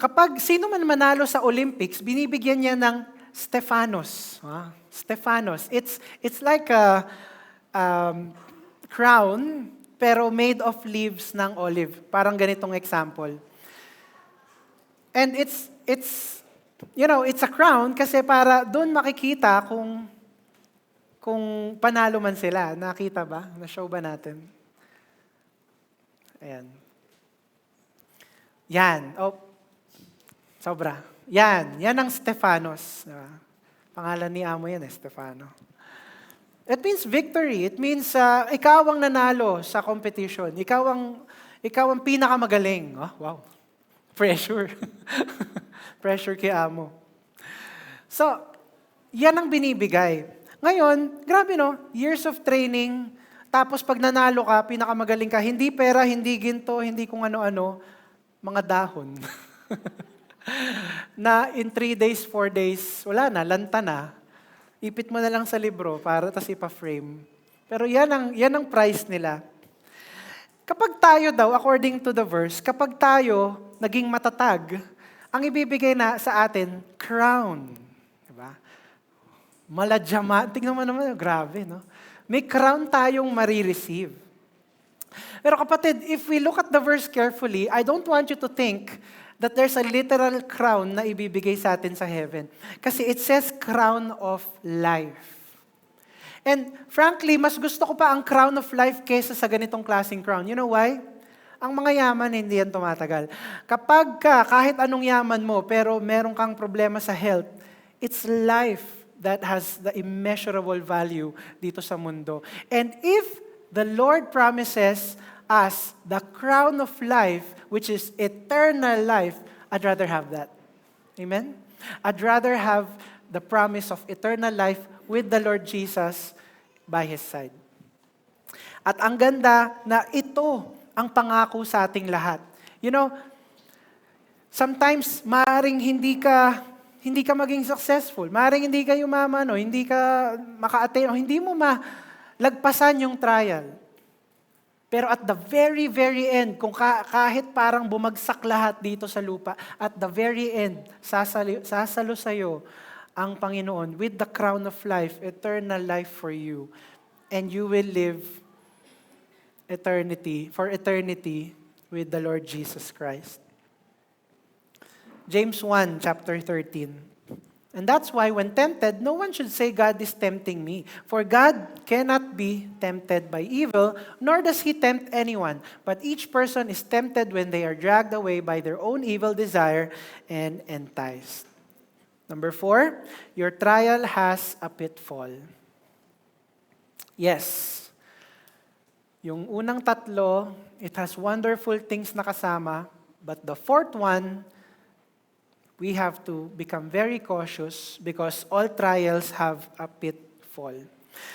kapag sino man manalo sa Olympics, binibigyan niya ng Stephanos. Stephanos. It's like a crown pero made of leaves ng olive. Parang ganitong example. And it's a crown kasi para doon makikita kung panalo man sila. Nakita ba? Na-show ba natin? Ayan. Yan. Oh, sobra. Yan. Yan ang Stephanos. Pangalan ni Amo yan, Stefano. It means victory. It means ikaw ang nanalo sa competition. Ikaw ang pinakamagaling. Oh, wow. Pressure. Pressure kay Amo. So, yan ang binibigay. Ngayon, grabe no, years of training, tapos pag nanalo ka, pinakamagaling ka, hindi pera, hindi ginto, hindi kung ano-ano, mga dahon. Na in 3 days, 4 days, wala na, lanta na. Ipit mo na lang sa libro para tas ipa-frame. Pero yan ang price nila. Kapag tayo daw, according to the verse, kapag tayo naging matatag, ang ibibigay na sa atin, crown. Maladyama. Tingnan mo naman, grabe, no? May crown tayong marireceive. Pero kapatid, if we look at the verse carefully, I don't want you to think that there's a literal crown na ibibigay sa atin sa heaven. Kasi it says crown of life. And frankly, mas gusto ko pa ang crown of life kaysa sa ganitong klaseng crown. You know why? Ang mga yaman, hindi yan tumatagal. Kapag kahit anong yaman mo, pero meron kang problema sa health, it's life that has the immeasurable value dito sa mundo. And if the Lord promises us the crown of life, which is eternal life, I'd rather have that. Amen? I'd rather have the promise of eternal life with the Lord Jesus by His side. At ang ganda na ito ang pangako sa ating lahat. You know, sometimes maaaring hindi ka maging successful. Maaaring hindi ka yumaman o hindi ka maka-attain o hindi mo lagpasan yung trial. Pero at the very, very end, kung kahit parang bumagsak lahat dito sa lupa, at the very end, sasalo sa'yo ang Panginoon with the crown of life, eternal life for you. And you will live for eternity with the Lord Jesus Christ. James 1, chapter 13. And that's why when tempted, no one should say, God is tempting me. For God cannot be tempted by evil, nor does He tempt anyone. But each person is tempted when they are dragged away by their own evil desire and enticed. Number 4, your trial has a pitfall. Yes. Yung unang tatlo, it has wonderful things na kasama, but the fourth one, we have to become very cautious because all trials have a pitfall.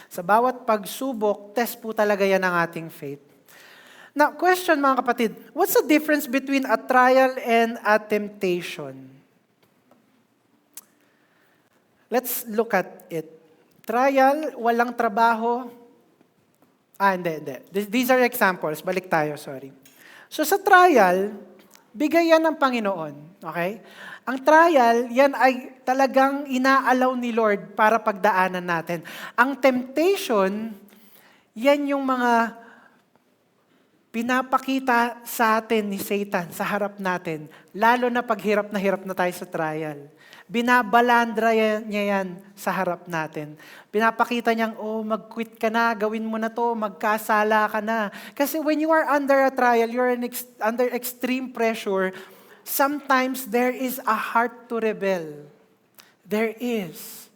Sa bawat pagsubok, test po talaga yan ang ating faith. Now, question mga kapatid, what's the difference between a trial and a temptation? Let's look at it. Trial, walang trabaho. Hindi. These are examples. Balik tayo, sorry. So sa trial, bigay yan ng Panginoon. Okay? Ang trial, yan ay talagang inaalaw ni Lord para pagdaanan natin. Ang temptation, yan yung mga pinapakita sa atin ni Satan sa harap natin. Lalo na pag hirap na tayo sa trial. Binabalandra niya yan sa harap natin. Pinapakita niyang, mag-quit ka na, gawin mo na to, magkasala ka na. Kasi when you are under a trial, you're under extreme pressure, sometimes there is a heart to rebel. There is.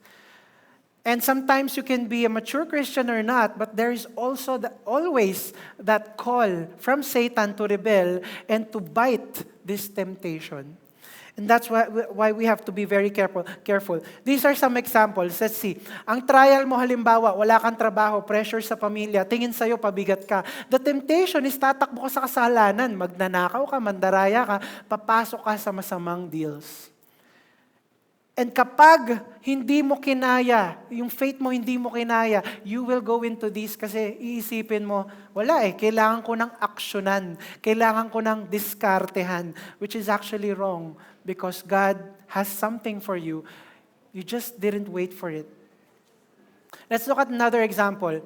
And sometimes you can be a mature Christian or not, but there is also always that call from Satan to rebel and to bite this temptation. And that's why we have to be very careful. These are some examples. Let's see. Ang trial mo halimbawa, wala kang trabaho, pressure sa pamilya, tingin sa'yo, pabigat ka. The temptation is tatakbo ka sa kasalanan, magnanakaw ka, mandaraya ka, papasok ka sa masamang deals. And kapag hindi mo kinaya, yung faith mo hindi mo kinaya, you will go into this kasi iisipin mo, kailangan ko ng aksyonan, kailangan ko ng diskartehan, which is actually wrong because God has something for you. You just didn't wait for it. Let's look at another example.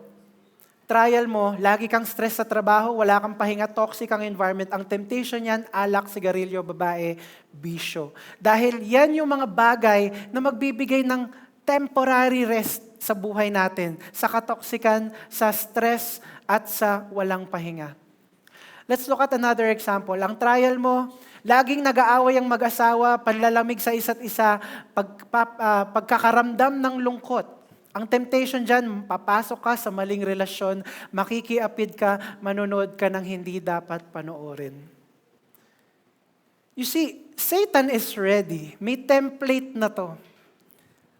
Trial mo, lagi kang stress sa trabaho, wala kang pahinga, toxic ang environment. Ang temptation yan, alak, sigarilyo, babae, bisyo. Dahil yan yung mga bagay na magbibigay ng temporary rest sa buhay natin, sa katoksikan, sa stress, at sa walang pahinga. Let's look at another example. Ang trial mo, laging nag-aaway ang mag-asawa, panlalamig sa isa't isa, pagkakaramdam ng lungkot. Ang temptation dyan, papasok ka sa maling relasyon, makikiapid ka, manonood ka ng hindi dapat panoorin. You see, Satan is ready. May template na to.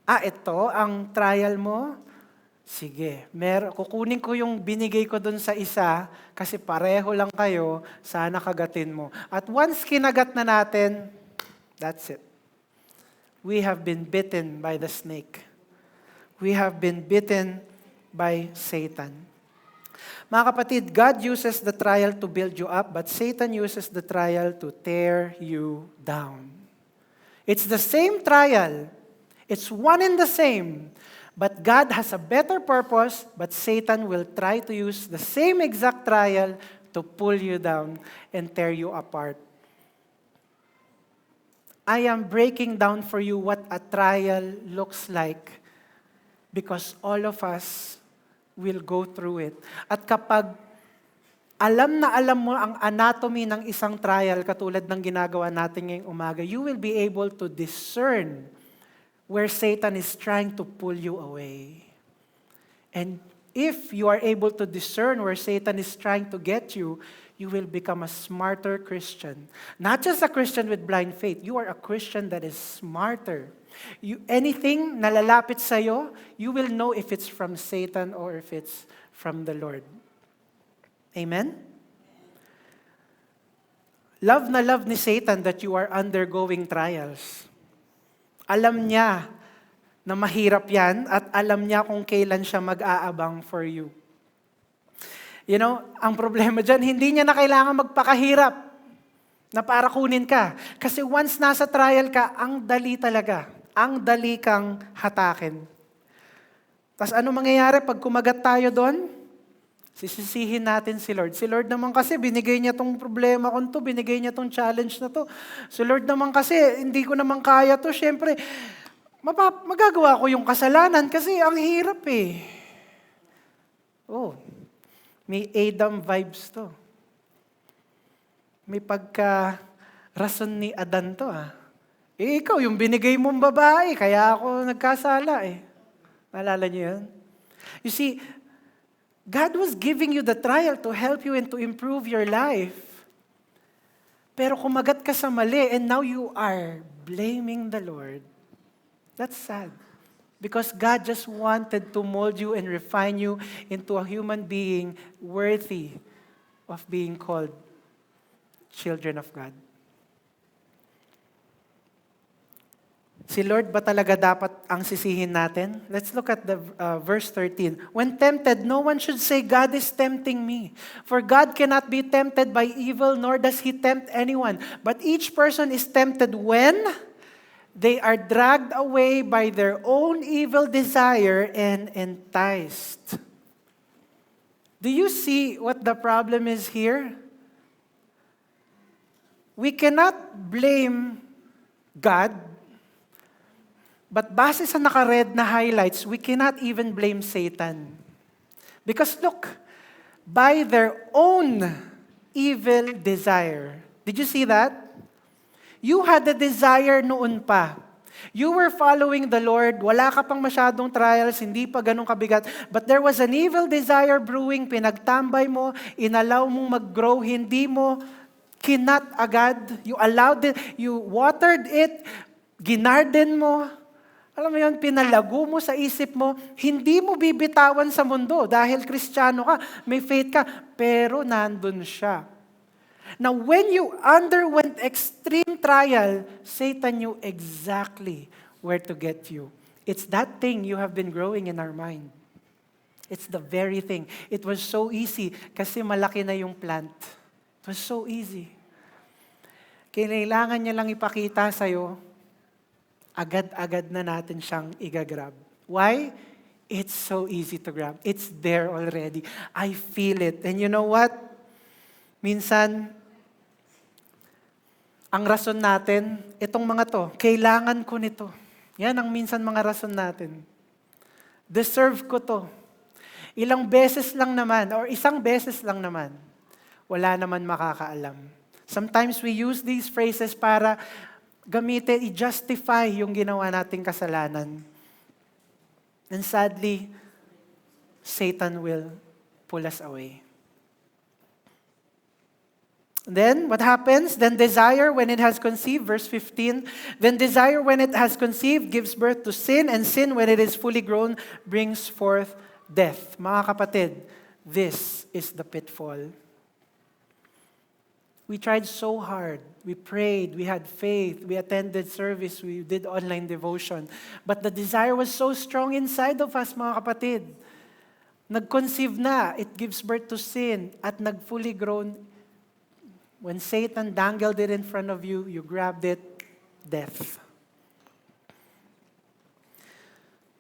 Ito ang trial mo? Sige, kukunin ko yung binigay ko dun sa isa kasi pareho lang kayo, sana kagatin mo. At once kinagat na natin, that's it. We have been bitten by the snake. We have been bitten by Satan. Mga kapatid, God uses the trial to build you up, but Satan uses the trial to tear you down. It's the same trial. It's one and the same. But God has a better purpose, but Satan will try to use the same exact trial to pull you down and tear you apart. I am breaking down for you what a trial looks like. Because all of us will go through it. At kapag alam na alam mo ang anatomy ng isang trial, katulad ng ginagawa natin ngayong umaga, you will be able to discern where Satan is trying to pull you away. And if you are able to discern where Satan is trying to get you, you will become a smarter Christian. Not just a Christian with blind faith, you are a Christian that is smarter. Anything na lalapit sa'yo, you will know if it's from Satan or if it's from the Lord. Amen? Love na love ni Satan that you are undergoing trials. Alam niya na mahirap yan at alam niya kung kailan siya mag-aabang for you. You know, ang problema dyan, hindi niya na kailangan magpakahirap na para kunin ka. Kasi once nasa trial ka, ang dali talaga. Ang dali kang hatakin. Tapos ano mangyayari pag kumagat tayo doon? Sisisihin natin si Lord. Si Lord naman kasi, binigay niya tong problema ko to, binigay niya tong challenge na to. Si Lord naman kasi, hindi ko naman kaya to. Siyempre, magagawa ko yung kasalanan kasi ang hirap eh. Oh, may Adam vibes to. May pagka-rason ni Adan to Eh, ikaw, yung binigay mong babae, kaya ako nagkasala eh. Naalala niyo yun? You see, God was giving you the trial to help you and to improve your life. Pero kumagat ka sa mali and now you are blaming the Lord. That's sad. Because God just wanted to mold you and refine you into a human being worthy of being called children of God. Si Lord ba talaga dapat ang sisihin natin? Let's look at the verse 13. When tempted, no one should say, God is tempting me. For God cannot be tempted by evil, nor does He tempt anyone. But each person is tempted when they are dragged away by their own evil desire and enticed. Do you see what the problem is here? We cannot blame God. But base sa naka-red na highlights, we cannot even blame Satan. Because look, by their own evil desire. Did you see that? You had the desire noon pa. You were following the Lord, wala ka pang masyadong trials, hindi pa ganun kabigat. But there was an evil desire brewing, pinagtambay mo, inalaw mong mag-grow, hindi mo kinat agad. You allowed it, you watered it, ginarden mo. Alam mo yun, pinalago mo sa isip mo, hindi mo bibitawan sa mundo dahil Kristiyano ka, may faith ka, pero nandun siya. Now, when you underwent extreme trial, Satan knew exactly where to get you. It's that thing you have been growing in our mind. It's the very thing. It was so easy kasi malaki na yung plant. It was so easy. Kailangan niya lang ipakita sa'yo, agad-agad na natin siyang igagrab. Why? It's so easy to grab. It's there already. I feel it. And you know what? Minsan, ang rason natin, itong mga to, kailangan ko nito. Yan ang minsan mga rason natin. Deserve ko to. Ilang beses lang naman, or isang beses lang naman, wala naman makakaalam. Sometimes we use these phrases para gamitin, i-justify yung ginawa nating kasalanan. And sadly, Satan will pull us away. Then, what happens? Then desire, when it has conceived, verse 15, then desire, when it has conceived, gives birth to sin, and sin, when it is fully grown, brings forth death. Mga kapatid, this is the pitfall. We tried so hard. We prayed, we had faith, we attended service, we did online devotion. But the desire was so strong inside of us, mga kapatid. Nag-conceive na, it gives birth to sin, at nag-fully grown. When Satan dangled it in front of you, you grabbed it, death.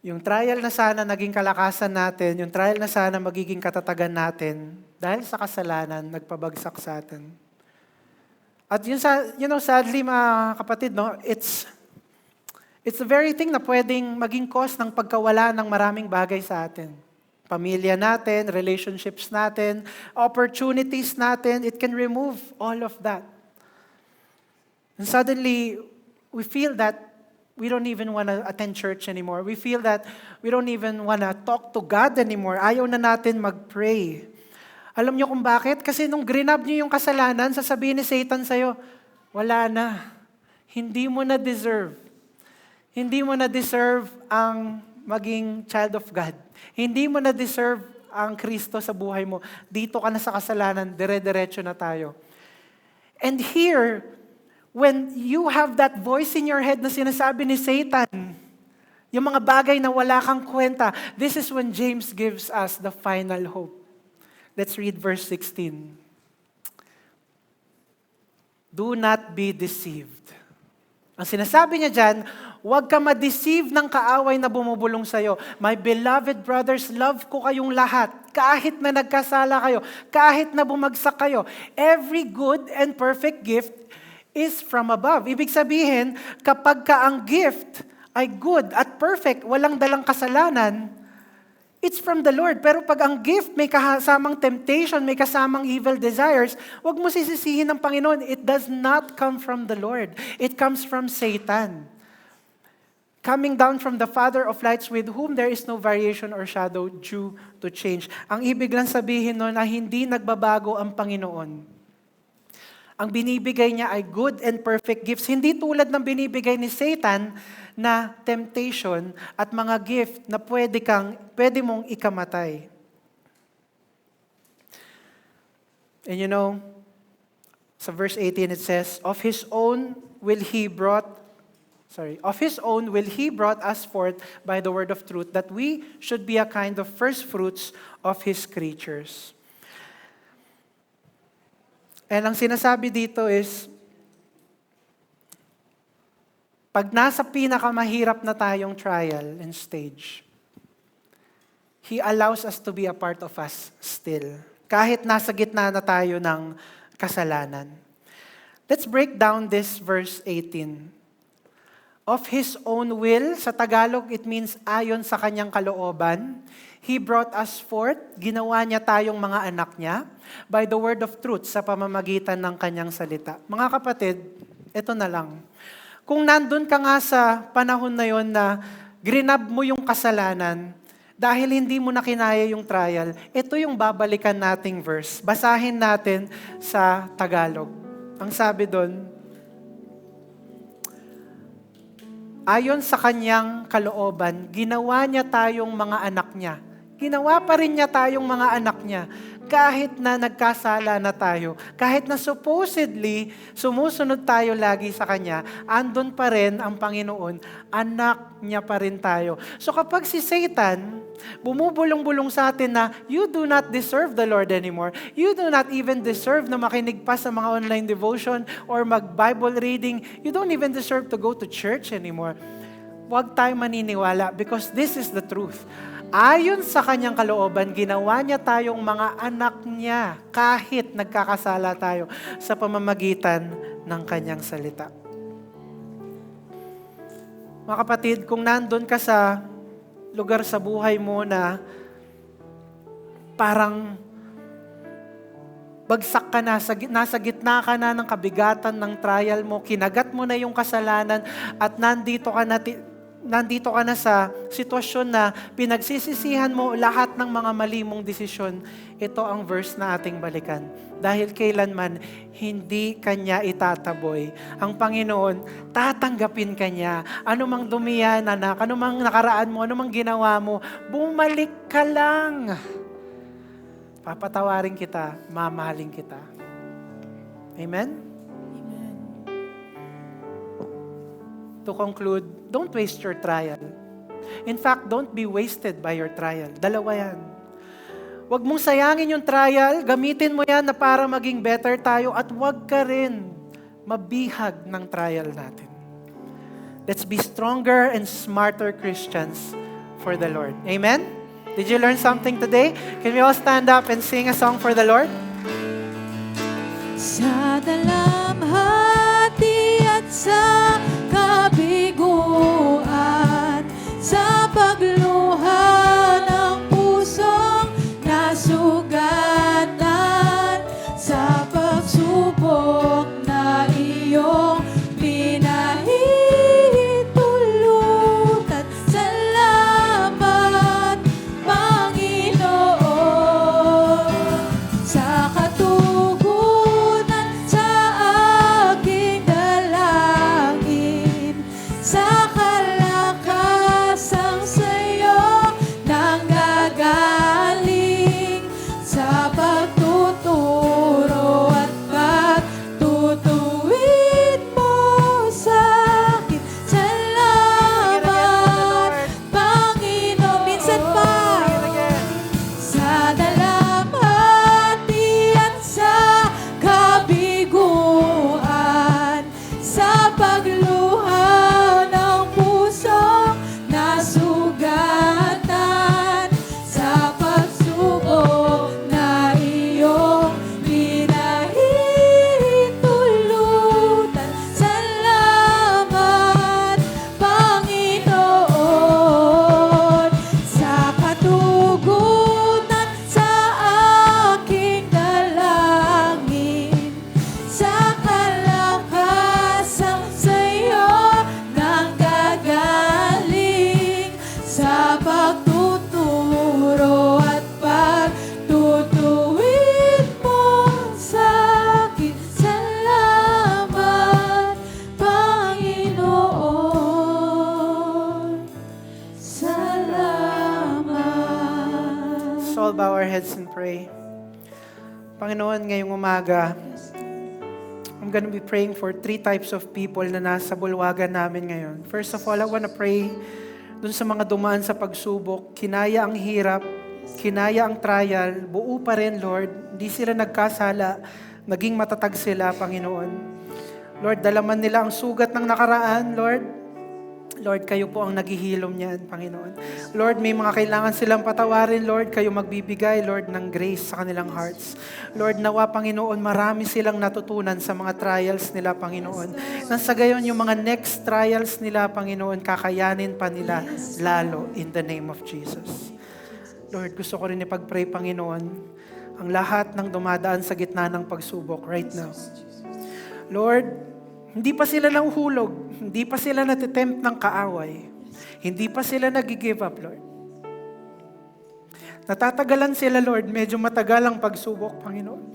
Yung trial na sana naging kalakasan natin, yung trial na sana magiging katatagan natin, dahil sa kasalanan, nagpabagsak sa atin. At yun sadly mga kapatid, no, it's the very thing na pwedeng maging cause ng pagkawala ng maraming bagay sa atin. Pamilya natin, relationships natin, opportunities natin, it can remove all of that. And suddenly, we feel that we don't even want to attend church anymore. We feel that we don't even want to talk to God anymore. Ayaw na natin mag-pray. Alam niyo kung bakit? Kasi nung grinab niyo yung kasalanan, sasabihin ni Satan sa'yo, wala na. Hindi mo na deserve. Hindi mo na deserve ang maging child of God. Hindi mo na deserve ang Kristo sa buhay mo. Dito ka na sa kasalanan, dire-diretso na tayo. And here, when you have that voice in your head na sinasabi ni Satan, yung mga bagay na wala kang kwenta, this is when James gives us the final hope. Let's read verse 16. Do not be deceived. Ang sinasabi niya dyan, huwag ka ma-deceive ng kaaway na bumubulong sa'yo. My beloved brothers, love ko kayong lahat. Kahit na nagkasala kayo, kahit na bumagsak kayo. Every good and perfect gift is from above. Ibig sabihin, kapag ka ang gift ay good at perfect, walang dalang kasalanan, it's from the Lord. Pero pag ang gift may kasamang temptation, may kasamang evil desires, wag mo sisisihin ng Panginoon. It does not come from the Lord. It comes from Satan. Coming down from the Father of lights with whom there is no variation or shadow due to change. Ang ibig lang sabihin nun na hindi nagbabago ang Panginoon. Ang binibigay niya ay good and perfect gifts. Hindi tulad ng binibigay ni Satan na temptation at mga gift na pwede mong ikamatay. And you know, sa verse 18 it says, Of His own will He brought us forth by the word of truth, that we should be a kind of first fruits of His creatures. And ang sinasabi dito is, pag nasa pinakamahirap na tayong trial and stage, He allows us to be a part of us still. Kahit nasa gitna na tayo ng kasalanan. Let's break down this verse 18. Of His own will, sa Tagalog it means ayon sa kanyang kalooban. He brought us forth, ginawa niya tayong mga anak niya, by the word of truth, sa pamamagitan ng kanyang salita. Mga kapatid, ito na lang. Kung nandun ka nga sa panahon na yon na grinab mo yung kasalanan, dahil hindi mo na kinaya yung trial, ito yung babalikan nating verse. Basahin natin sa Tagalog. Ang sabi doon, ayon sa kanyang kalooban, ginawa niya tayong mga anak niya. Ginawa pa rin niya tayong mga anak niya. Kahit na nagkasala na tayo, kahit na supposedly sumusunod tayo lagi sa Kanya, andun pa rin ang Panginoon, anak niya pa rin tayo. So kapag si Satan, bumubulong-bulong sa atin na, you do not deserve the Lord anymore. You do not even deserve na makinig pa sa mga online devotion or mag-Bible reading. You don't even deserve to go to church anymore. Huwag tayo maniniwala because this is the truth. Ayon sa kanyang kalooban, ginawa niya tayong mga anak niya kahit nagkakasala tayo sa pamamagitan ng kanyang salita. Mga kapatid, kung nandun ka sa lugar sa buhay mo na parang bagsak ka na, nasa gitna ka na ng kabigatan ng trial mo, kinagat mo na yung kasalanan at nandito ka na sa sitwasyon na pinagsisisihan mo lahat ng mga mali mong desisyon, ito ang verse na ating balikan. Dahil kailanman hindi Kanya itataboy. Ang Panginoon, tatanggapin Kanya. Anumang dumiyan, anak, anumang nakaraan mo, anumang ginawa mo, bumalik ka lang. Papatawarin kita, mamahalin kita. Amen? To conclude, don't waste your trial. In fact, don't be wasted by your trial. Dalawa yan. Huwag mong sayangin yung trial, gamitin mo yan na para maging better tayo at huwag ka rin mabihag ng trial natin. Let's be stronger and smarter Christians for the Lord. Amen? Did you learn something today? Can we all stand up and sing a song for the Lord? Sa dalamhati at sa kabiguan, sa pagluha ng pusong nasugatan, sa pagsubok na iyong pinahihintulutan. Salamat, Panginoon, sa katugunan sa aking dalangin. all bow our heads and pray. Panginoon, ngayong umaga, I'm gonna be praying for 3 types of people na nasa bulwagan namin ngayon. First of all, I wanna pray dun sa mga dumaan sa pagsubok, kinaya ang hirap, kinaya ang trial, buo pa rin, Lord. Hindi sila nagkasala, naging matatag sila, Panginoon. Lord, dalaman nila ang sugat ng nakaraan, Lord. Lord, kayo po ang naghihilom niyan, Panginoon. Lord, may mga kailangan silang patawarin, Lord. Kayo magbibigay, Lord, ng grace sa kanilang hearts. Lord, nawa, Panginoon, marami silang natutunan sa mga trials nila, Panginoon. Nang sa gayon, yung mga next trials nila, Panginoon, kakayanin pa nila lalo in the name of Jesus. Lord, gusto ko rin ipag-pray, Panginoon, ang lahat ng dumadaan sa gitna ng pagsubok right now. Lord, hindi pa sila nahuhulog, hindi pa sila natitempt ng kaaway, hindi pa sila nag-give up, Lord. Natatagalan sila, Lord, medyo matagal ang pagsubok, Panginoon.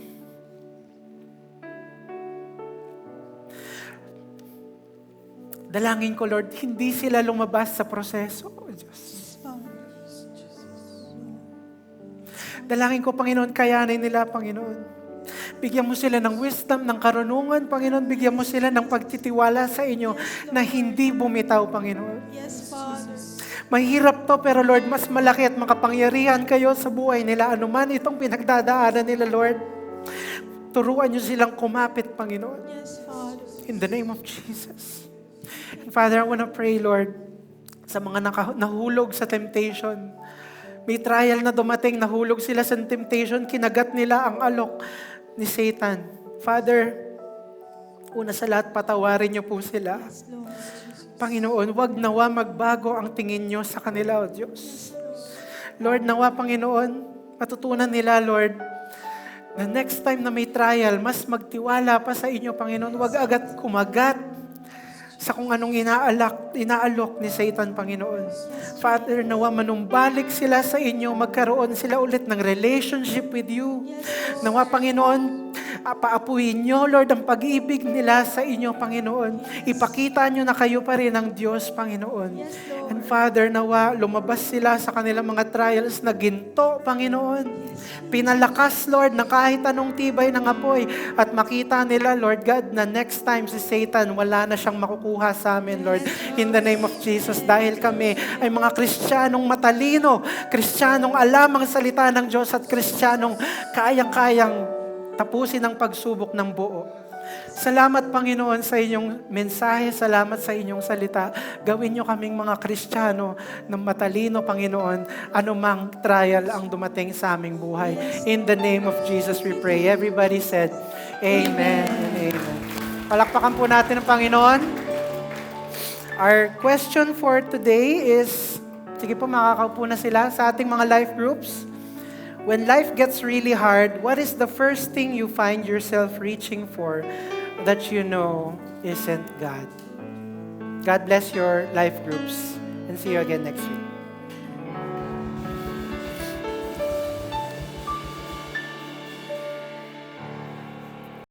Dalangin ko, Lord, hindi sila lumabas sa proseso, O Diyos. Dalangin ko, Panginoon, kayanin nila, Panginoon. Bigyan mo sila ng wisdom, ng karunungan, Panginoon. Bigyan mo sila ng pagtitiwala sa inyo na hindi bumitaw, Panginoon. Yes, Father. Mahirap to, pero Lord, mas malaki at makapangyarihan kayo sa buhay nila. Ano man itong pinagdadaanan nila, Lord. Turuan niyo silang kumapit, Panginoon. Yes, Father. In the name of Jesus. And Father, I want to pray, Lord, sa mga nahulog sa temptation. May trial na dumating, nahulog sila sa temptation, kinagat nila ang alok ni Satan. Father, una sa lahat, patawarin niyo po sila. Panginoon, wag nawa magbago ang tingin niyo sa kanila, O Diyos. Lord, nawa, Panginoon, matutunan nila, Lord, the next time na may trial, mas magtiwala pa sa inyo, Panginoon. Wag agad kumagat sa kung anong inaalok ni Satan, Panginoon. Father, nawa manumbalik sila sa inyo, magkaroon sila ulit ng relationship with you. Nawa, Panginoon, paapuhin nyo, Lord, ang pag-ibig nila sa inyo, Panginoon. Ipakita nyo na kayo pa rin ang Diyos, Panginoon. And Father, nawa, lumabas sila sa kanilang mga trials na ginto, Panginoon. Pinalakas, Lord, na kahit anong tibay ng apoy at makita nila, Lord God, na next time si Satan, wala na siyang makukuha sa amin, Lord, in the name of Jesus. Dahil kami ay mga Kristiyanong matalino, Kristiyanong alam ang salita ng Diyos at Kristiyanong kayang-kayang tapusin ang pagsubok ng buo. Salamat, Panginoon, sa inyong mensahe. Salamat sa inyong salita. Gawin niyo kaming mga Kristiyano na matalino, Panginoon, anumang trial ang dumating sa aming buhay. In the name of Jesus we pray. Everybody said, Amen and Amen. Palakpakan po natin ang Panginoon. Our question for today is, sige po, makakaupo na sila sa ating mga life groups. When life gets really hard, what is the first thing you find yourself reaching for that you know isn't God? God bless your life groups and see you again next week.